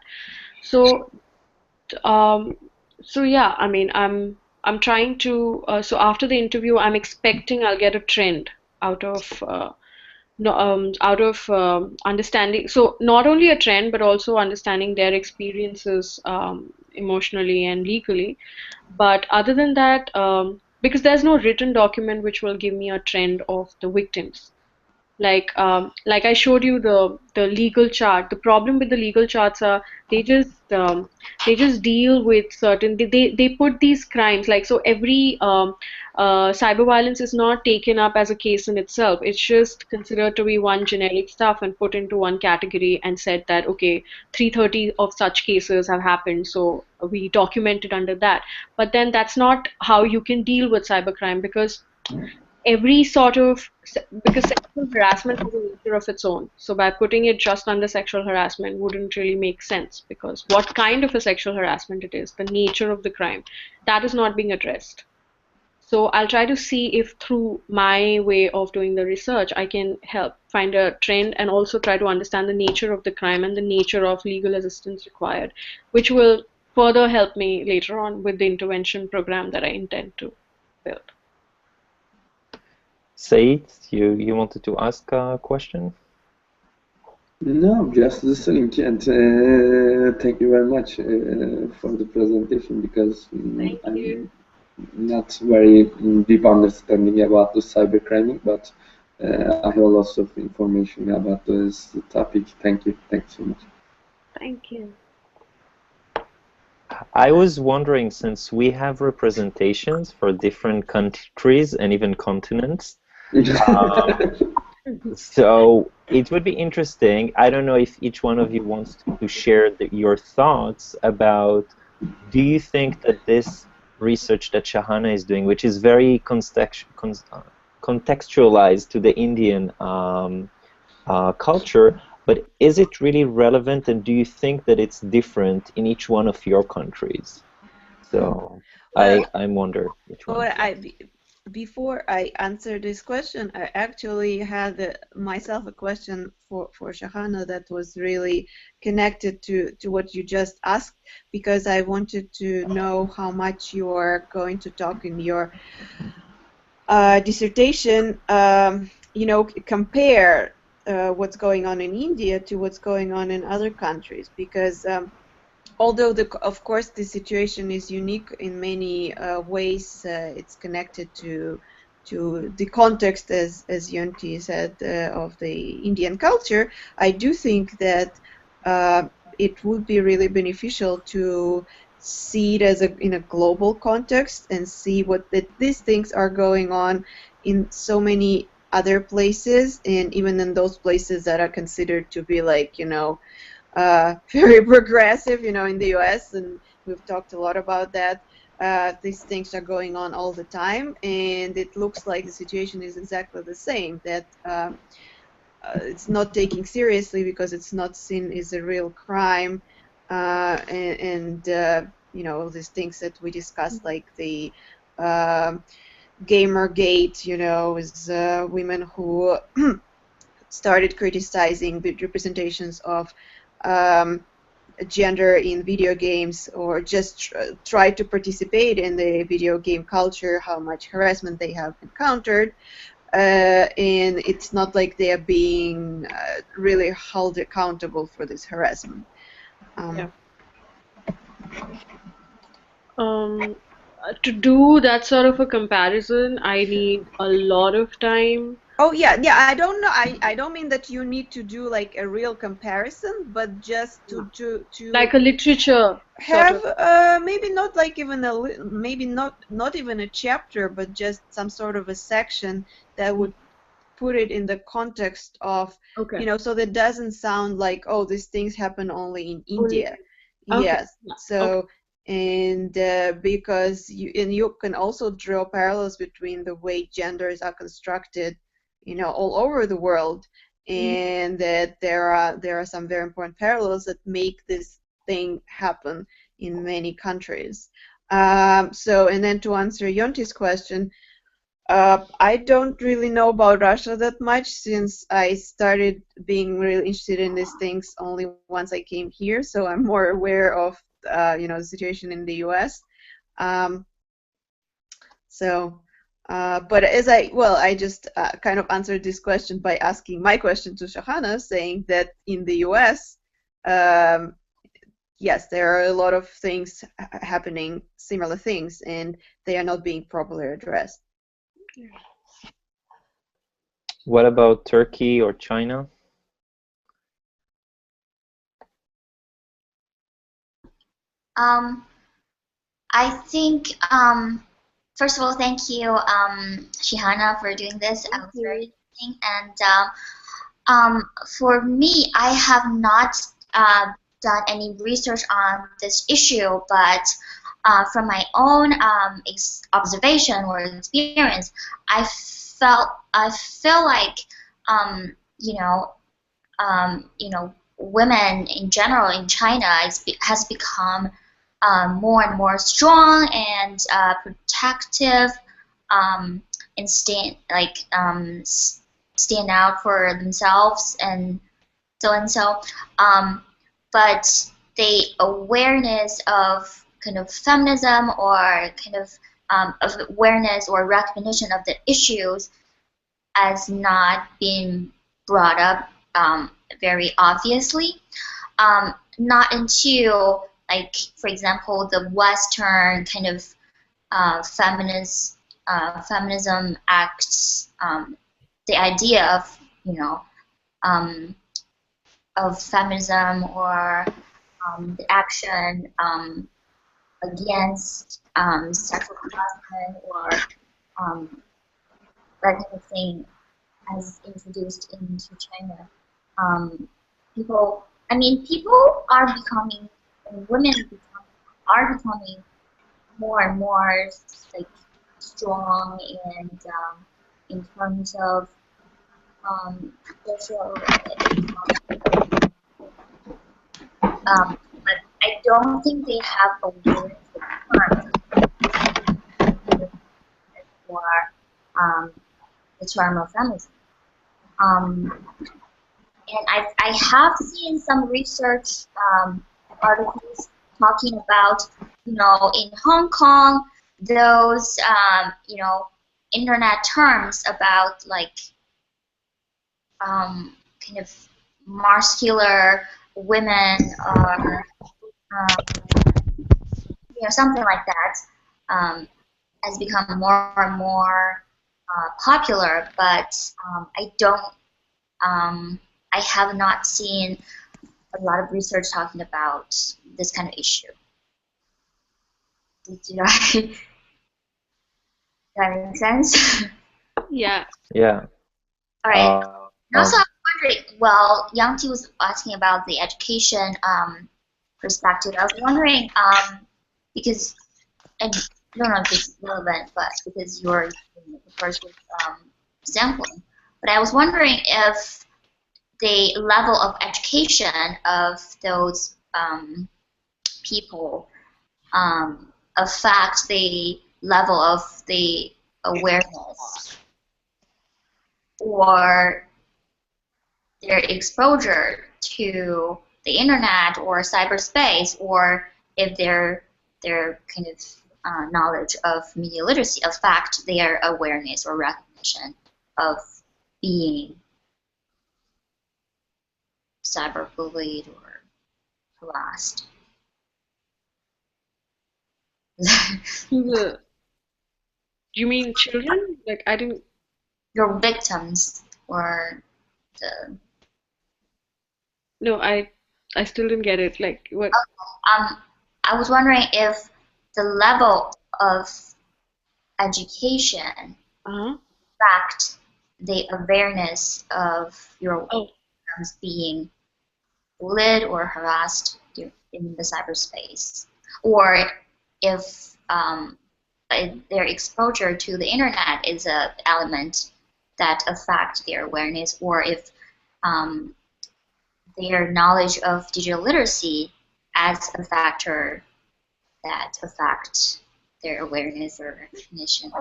So, um, so yeah, I mean, I'm trying to. So after the interview, I'm expecting I'll get a trend out of no, out of understanding. So not only a trend, but also understanding their experiences emotionally and legally. But other than that, because there's no written document which will give me a trend of the victims. Like I showed you the legal chart. The problem with the legal charts are they just they just deal with certain they put these crimes like so every cyber violence is not taken up as a case in itself. It's just considered to be one generic stuff and put into one category and said that okay, 330 of such cases have happened, so we document it under that. But then that's not how you can deal with cybercrime because every sort of because sexual harassment has a nature of its own. So by putting it just under sexual harassment wouldn't really make sense because what kind of a sexual harassment it is, the nature of the crime, that is not being addressed. So I'll try to see if through my way of doing the research, I can help find a trend and also try to understand the nature of the crime and the nature of legal assistance required, which will further help me later on with the intervention program that I intend to build. Said, you wanted to ask a question? No, just listening, and thank you very much for the presentation because Thank you. I'm not very deep understanding about the cybercrime, but I have lots of information about this topic. Thank you. Thanks so much. Thank you. I was wondering, since we have representations for different countries and even continents, um, so it would be interesting. I don't know if each one of you wants to share your thoughts about, do you think that this research that Shahana is doing, which is very contextualized to the Indian culture, but is it really relevant, and do you think that it's different in each one of your countries? So Well, I wonder which one. before I answer this question, I actually had myself a question for Shahana that was really connected to what you just asked, because I wanted to know how much you are going to talk in your dissertation, compare what's going on in India to what's going on in other countries, because although of course the situation is unique in many ways, it's connected to the context, as Yonti said, of the Indian culture. I do think that it would be really beneficial to see it as in a global context and see these things are going on in so many other places, and even in those places that are considered to be like, very progressive, in the US, and we've talked a lot about that. These things are going on all the time, and it looks like the situation is exactly the same, that it's not taken seriously because it's not seen as a real crime, these things that we discussed, like the Gamergate, is women who started criticizing the representations of gender in video games, or just try to participate in the video game culture, how much harassment they have encountered. And it's not like they are being really held accountable for this harassment. Yeah. To do that sort of a comparison, I need a lot of time. Oh yeah, yeah. I don't know. I don't mean that you need to do like a real comparison, but just to Like a literature sort have of. maybe not like even maybe not even a chapter, but just some sort of a section that would put it in the context of, Okay. so that doesn't sound like, oh, these things happen only in Only. India. Okay. Yes. Yeah. So Okay. and because you can also draw parallels between the way genders are constructed, all over the world, and that there are some very important parallels that make this thing happen in many countries. And then to answer Yonti's question, I don't really know about Russia that much, since I started being really interested in these things only once I came here. So I'm more aware of the situation in the U.S. Um, but I just kind of answered this question by asking my question to Shahana, saying that in the U.S., um, yes, there are a lot of things happening, similar things, and they are not being properly addressed. What about Turkey or China? I think, first of all, thank you, Shihana, for doing this. It was very interesting. And for me, I have not done any research on this issue, but from my own observation or experience, I feel like, you know, women in general in China has become more and more strong and protective, and stand out for themselves and so and so. But the awareness of kind of feminism, or kind of awareness or recognition of the issues has not been brought up very obviously. Not until, like, for example, the Western kind of feminism acts, the idea of, um, of feminism, or the action against sexual harassment, or that kind of thing, as introduced into China. People are becoming, and are becoming more and more like strong and in terms of social, but I don't think they have awareness for the term of feminism. And I have seen some research articles talking about, in Hong Kong, those, internet terms about like kind of muscular women or something like that has become more and more popular, but I have not seen a lot of research talking about this kind of issue. Did that make sense? Yeah. Yeah. All right. And also, Um, I'm wondering, well, Yang Ti was asking about the education perspective. I was wondering, because, and I don't know if it's relevant, but because you're the first with sampling, but I was wondering if the level of education of those people affect the level of the awareness or their exposure to the internet or cyberspace, or if their kind of knowledge of media literacy affect their awareness or recognition of being cyberbullied or harassed. Do you mean children? Like I didn't. Your victims or the No, I still didn't get it. Like what? I was wondering if the level of education Uh-huh. affect the awareness of your Oh, victims being bullied or harassed in the cyberspace, or if their exposure to the internet is an element that affect their awareness, or if their knowledge of digital literacy as a factor that affect their awareness or recognition.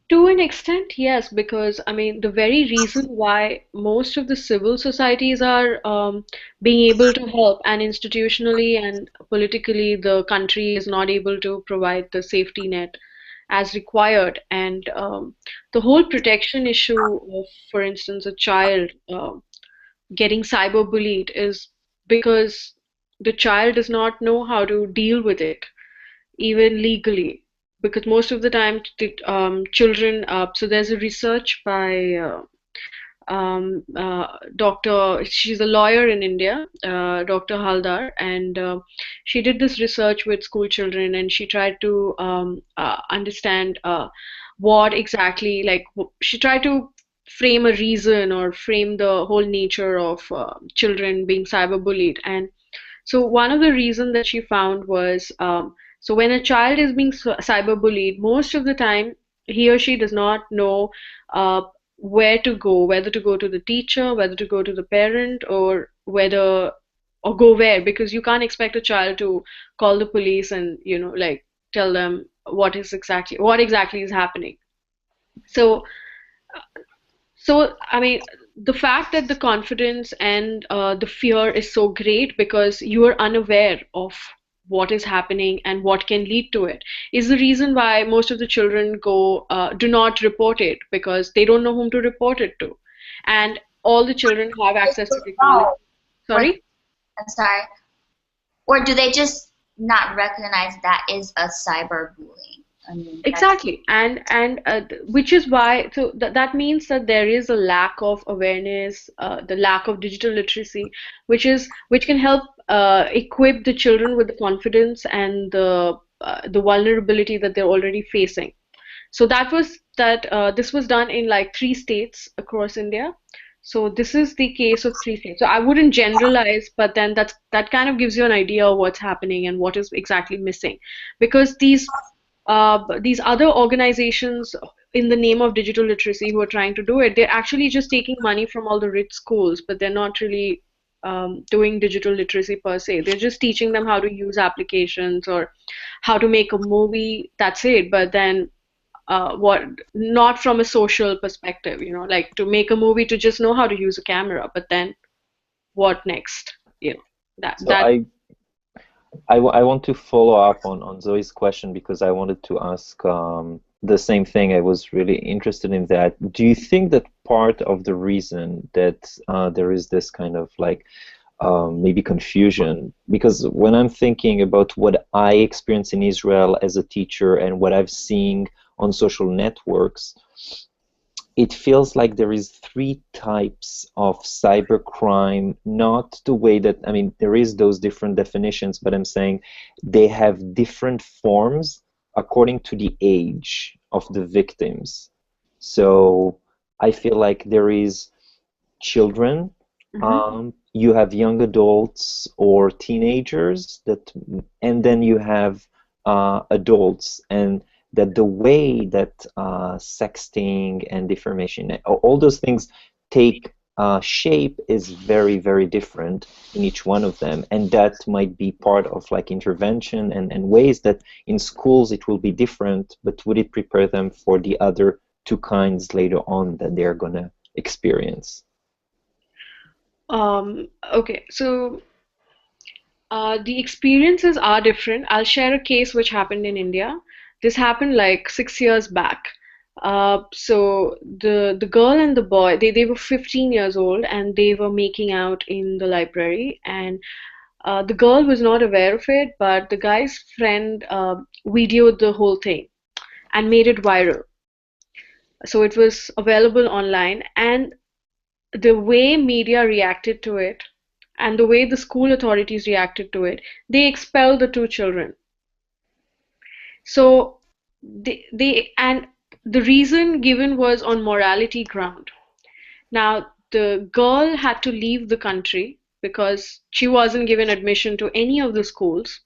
To an extent, yes, because I mean, the very reason why most of the civil societies are being able to help, and institutionally and politically, the country is not able to provide the safety net as required. And the whole protection issue of, for instance, a child getting cyberbullied is because the child does not know how to deal with it even legally, because most of the time children so there's a research by Dr. She's a lawyer in India, Dr. Haldar, and she did this research with school children, and she tried to understand what exactly, like, she tried to frame a reason or frame the whole nature of children being cyberbullied. And so one of the reasons that she found was, so when a child is being cyberbullied, most of the time he or she does not know uh, where to go, whether to go to the teacher, whether to go to the parent, or whether or go where, because you can't expect a child to call the police and like tell them what exactly is happening. So I mean, the fact that the confidence and the fear is so great because you are unaware of what is happening and what can lead to it is the reason why most of the children do not report it, because they don't know whom to report it to. And all the children have access to technology. Oh, what? Sorry? I'm sorry. Or do they just not recognize that is a cyberbullying? I mean, Exactly, and which is why, so that means that there is a lack of awareness, the lack of digital literacy, which can help equip the children with the confidence and the vulnerability that they're already facing. So this was done in like 3 states across India. So this is the case of 3 states. So I wouldn't generalize, but then that kind of gives you an idea of what's happening and what is exactly missing, because these other organizations in the name of digital literacy who are trying to do it, they're actually just taking money from all the rich schools, but they're not really doing digital literacy per se. They're just teaching them how to use applications or how to make a movie. That's it. But then what, not from a social perspective, like to make a movie to just know how to use a camera, but then what next? That So that I want to follow up on Zoe's question because I wanted to ask the same thing. I was really interested in that. Do you think that part of the reason that there is this kind of like maybe confusion, because when I'm thinking about what I experience in Israel as a teacher and what I've seen on social networks, it feels like there is three types of cybercrime, not the way that, I mean, there is those different definitions, but I'm saying they have different forms according to the age of the victims. So I feel like there is children, you have young adults or teenagers, and then you have adults, and that the way that sexting and defamation, all those things take shape is very, very different in each one of them, and that might be part of like intervention and ways that in schools it will be different, but would it prepare them for the other two kinds later on that they're gonna experience? Okay, so the experiences are different. I'll share a case which happened in India. This happened like 6 years back. So the girl and the boy, they were 15 years old and they were making out in the library, and the girl was not aware of it, but the guy's friend videoed the whole thing and made it viral. So it was available online, and the way media reacted to it and the way the school authorities reacted to it, they expelled the two children. So and the reason given was on morality ground. Now, the girl had to leave the country because she wasn't given admission to any of the schools,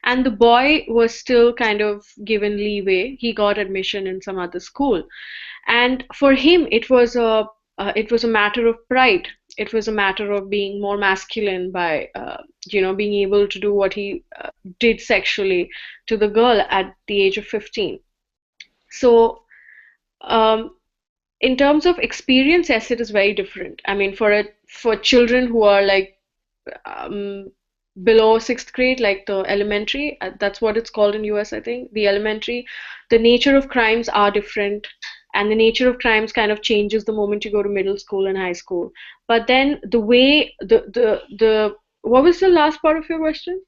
and the boy was still kind of given leeway. He got admission in some other school, and for him, it was a matter of pride. It was a matter of being more masculine by being able to do what he did sexually to the girl at the age of 15. So um, in terms of experience, yes, it is very different. I mean, for children who are like um, below sixth grade, like the elementary, that's what it's called in US, I think, the elementary, the nature of crimes are different, and the nature of crimes kind of changes the moment you go to middle school and high school. But then the way the what was the last part of your question?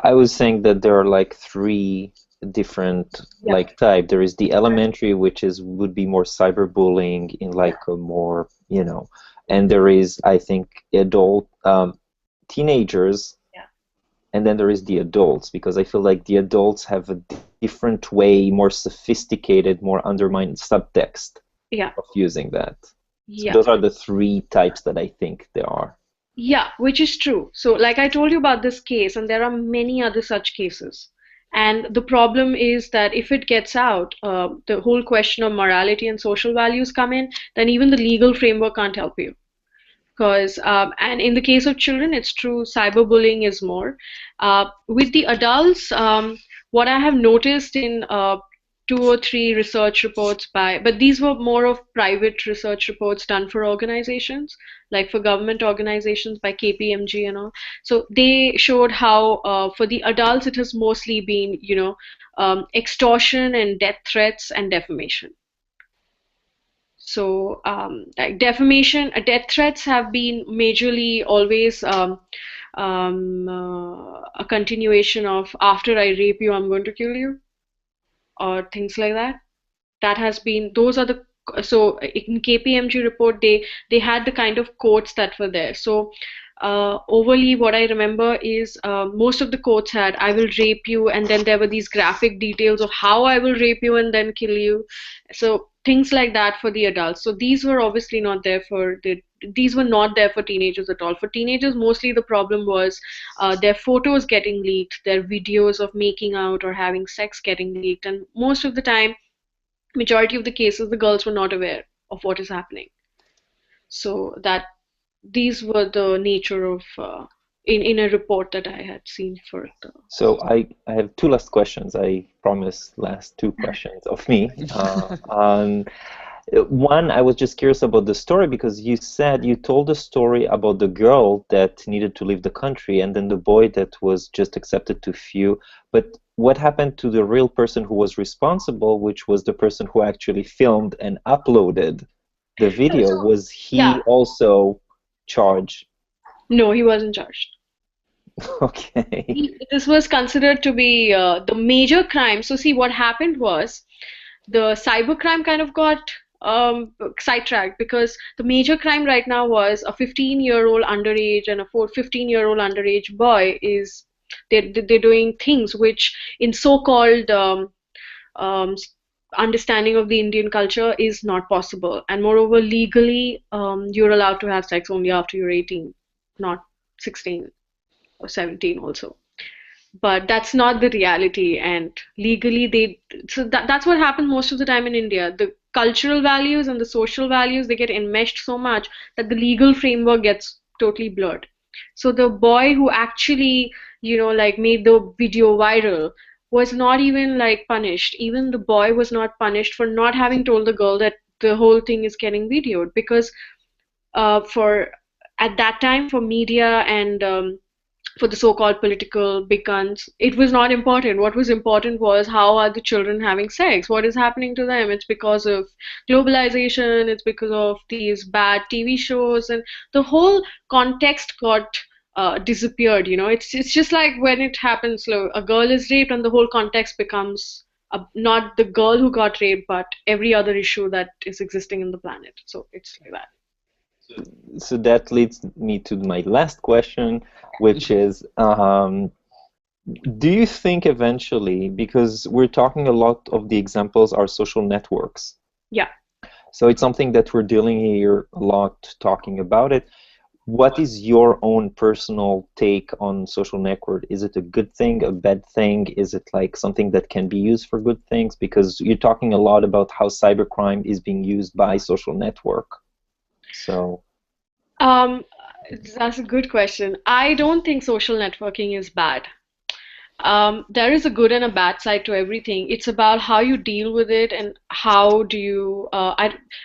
I was saying that there are like three different like type. There is the elementary, which would be more cyberbullying in like a more, and there is, I think, adult teenagers, and then there is the adults, because I feel like the adults have a different way, more sophisticated, more undermined subtext of using that. So those are the three types that I think there are. Yeah, which is true. So, like I told you about this case, and there are many other such cases. And the problem is that if it gets out, the whole question of morality and social values come in, then even the legal framework can't help you. Because, and in the case of children, it's true, cyberbullying is more. With the adults, what I have noticed in 2 or 3 research reports but these were more of private research reports done for organizations, like for government organizations by KPMG and all. So they showed how for the adults, it has mostly been, extortion and death threats and defamation. So, like defamation, death threats have been majorly always a continuation of after I rape you, I'm going to kill you, or things like that. That has been, those are the, so in KPMG report, they had the kind of quotes that were there. So overly, what I remember is most of the quotes had, I will rape you, and then there were these graphic details of how I will rape you and then kill you. So things like that for the adults. So these were obviously not there these were not there for teenagers at all. For teenagers, mostly the problem was their photos getting leaked, their videos of making out or having sex getting leaked, and most of the time majority of the cases, the girls were not aware of what is happening. So that these were the nature of in a report that I had seen for the. So I have two last questions. I promise last two questions of me. One, I was just curious about the story because you said you told a story about the girl that needed to leave the country and then the boy that was just accepted to few. But what happened to the real person who was responsible, which was the person who actually filmed and uploaded the video? So Was yeah, he also charged? no, he wasn't charged. Okay. This was considered to be the major crime. So see, what happened was the cybercrime kind of got sidetracked because the major crime right now was a 15-year-old underage and a 15-year-old underage boy is they're doing things which in so-called um, understanding of the Indian culture is not possible. And moreover, legally, you're allowed to have sex only after you're 18, not 16 or 17 also. But that's not the reality, and legally that's what happens most of the time in India. The cultural values and the social values, they get enmeshed so much that the legal framework gets totally blurred. So the boy who actually, like made the video viral was not even like punished. Even the boy was not punished for not having told the girl that the whole thing is getting videoed, because for at that time, for media and for the so-called political big guns, it was not important. What was important was how are the children having sex? What is happening to them? It's because of globalization, it's because of these bad TV shows, and the whole context got disappeared. It's just like when it happens, a girl is raped, and the whole context becomes not the girl who got raped, but every other issue that is existing in the planet. So it's like that. So that leads me to my last question, which is, do you think eventually, because we're talking a lot of the examples are social networks. Yeah. So it's something that we're dealing here a lot, talking about it. What is your own personal take on social network? Is it a good thing, a bad thing? Is it like something that can be used for good things? Because you're talking a lot about how cybercrime is being used by social network. So, Um, that's a good question. I don't think social networking is bad. There is a good and a bad side to everything. It's about how you deal with it and how do you,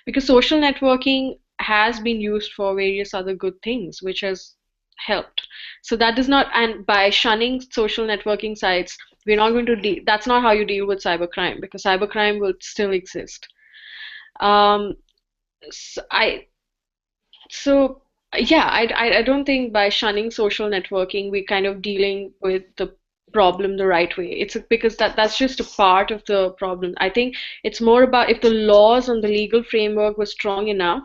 because social networking has been used for various other good things, which has helped. So that does not, and by shunning social networking sites, we're not going to deal, that's not how you deal with cybercrime, because cybercrime will still exist. Um, so so yeah, I don't think by shunning social networking we're kind of dealing with the problem the right way. It's because that's just a part of the problem. I think it's more about if the laws and the legal framework was strong enough,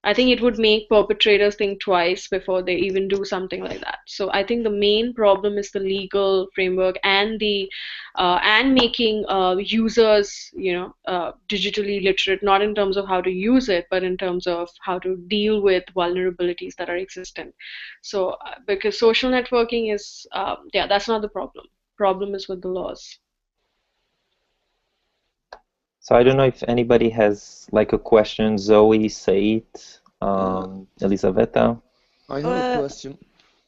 I think it would make perpetrators think twice before they even do something like that. So I think the main problem is the legal framework and the and making users, digitally literate, not in terms of how to use it, but in terms of how to deal with vulnerabilities that are existent. So because social networking is, yeah, that's not the problem. Problem is with the laws. so I don't know if anybody has like a question. Zoe, Said, Elisaveta. I have a question.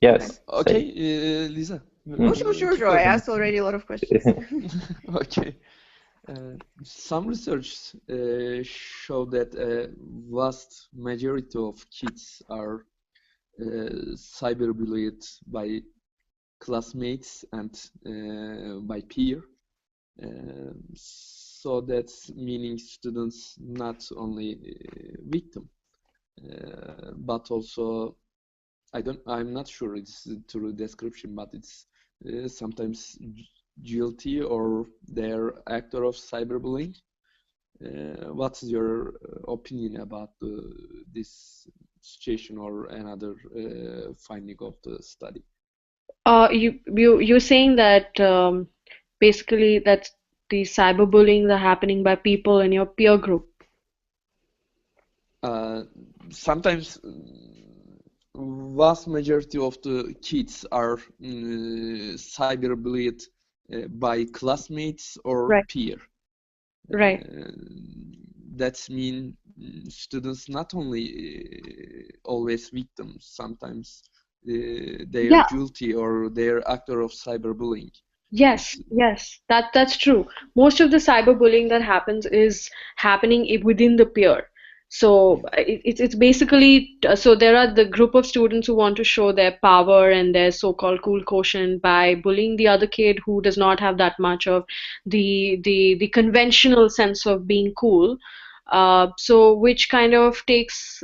Yes. Okay, Lisa. Oh, sure. I asked already a lot of questions. Okay. Some research show that a vast majority of kids are cyberbullied by classmates and by peer. So that's meaning students not only victim, but also I'm not sure it's a true description, but it's sometimes guilty or they're actor of cyberbullying. What's your opinion about this situation or another finding of the study? You're saying that basically that the cyberbullying are happening by people in your peer group. Sometimes vast majority of the kids are cyberbullied by classmates or Right. peer. Right. That's mean students not only always victims, sometimes they are Yeah. guilty or they're actor of cyberbullying. Yes, yes, that's true. Most of the cyberbullying that happens is happening within the peer. So it's basically so there are the group of students who want to show their power and their so-called cool quotient by bullying the other kid who does not have that much of the conventional sense of being cool. So which kind of takes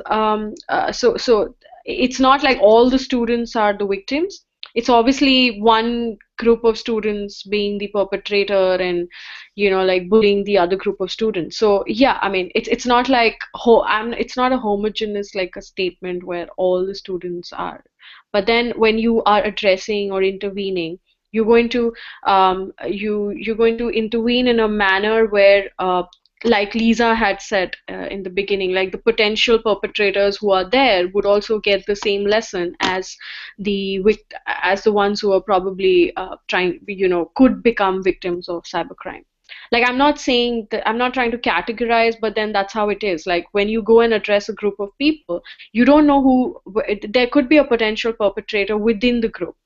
so it's not like all the students are the victims. It's obviously one group of students being the perpetrator and like bullying the other group of students. So yeah, I mean it's not like it's not a homogeneous like a statement where all the students are. But then when you are addressing or intervening, you're going to intervene in a manner where like Lisa had said in the beginning, like the potential perpetrators who are there would also get the same lesson as as the ones who are probably could become victims of cybercrime. Like I'm not saying that I'm not trying to categorize, but then that's how it is. Like when you go and address a group of people, you don't know there could be a potential perpetrator within the group.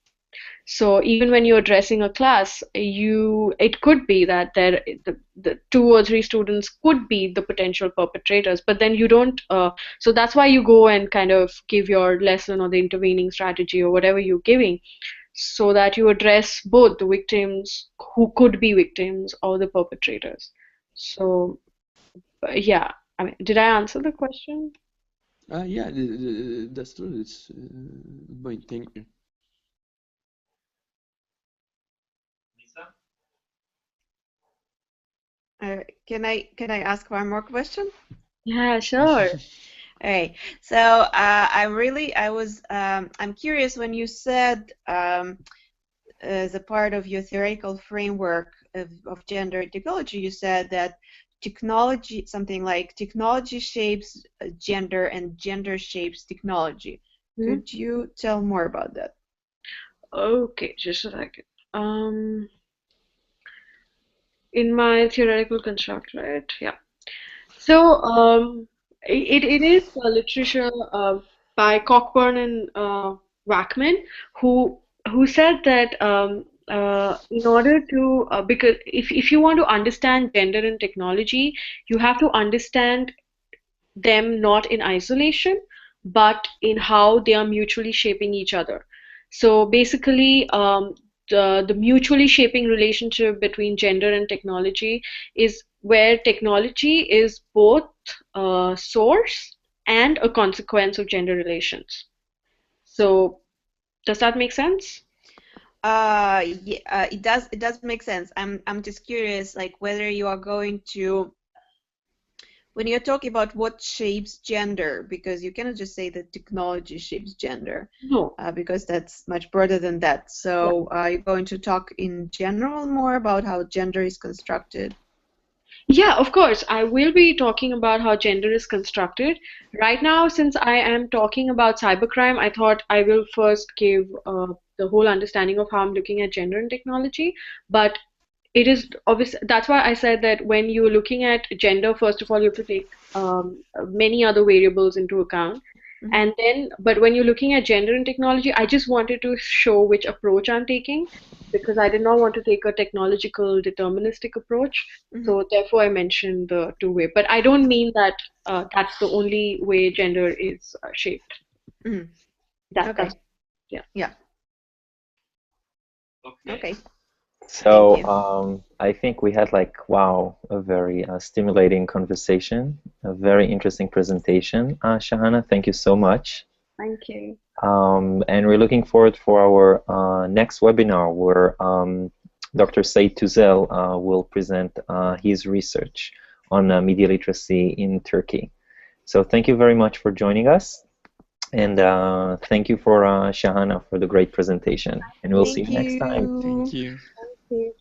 So even when you're addressing a class, it could be that the two or three students could be the potential perpetrators, but then you don't. So that's why you go and kind of give your lesson or the intervening strategy or whatever you're giving, so that you address both the victims who could be victims or the perpetrators. So yeah, I mean, did I answer the question? Yeah, that's true. It's good point. Thank you. Can I ask one more question? Yeah, sure. All right. So I'm curious when you said as a part of your theoretical framework of gender and technology, you said that technology, something like technology shapes gender and gender shapes technology. Hmm? Could you tell more about that? Okay, just a second. In my theoretical construct, right? Yeah. So it is literature by Cockburn and Wackman who said that in order to because if you want to understand gender and technology, you have to understand them not in isolation, but in how they are mutually shaping each other. So basically, the mutually shaping relationship between gender and technology is where technology is both a source and a consequence of gender relations. So does that make sense? Yeah, it does. It does make sense. I'm just curious, like whether you are going to when you're talking about what shapes gender, because you cannot just say that technology shapes gender, No. because that's much broader than that. So are you going to talk in general more about how gender is constructed? Yeah, of course. I will be talking about how gender is constructed. Right now, since I am talking about cybercrime, I thought I will first give the whole understanding of how I'm looking at gender and technology. But it is obvious. That's why I said that when you're looking at gender, first of all, you have to take many other variables into account. Mm-hmm. And then, but when you're looking at gender and technology, I just wanted to show which approach I'm taking because I did not want to take a technological deterministic approach. Mm-hmm. So therefore, I mentioned the two-way. But I don't mean that that's the only way gender is shaped. Mm-hmm. Okay. That's yeah. Yeah. Okay. So Thank you. I think we had a very stimulating conversation, a very interesting presentation. Shahana, thank you so much. Thank you. And we're looking forward for our next webinar where Dr. Said Tuzel will present his research on media literacy in Turkey. So thank you very much for joining us. And thank you for Shahana for the great presentation. And we'll see you next time. Thank you. Thank you.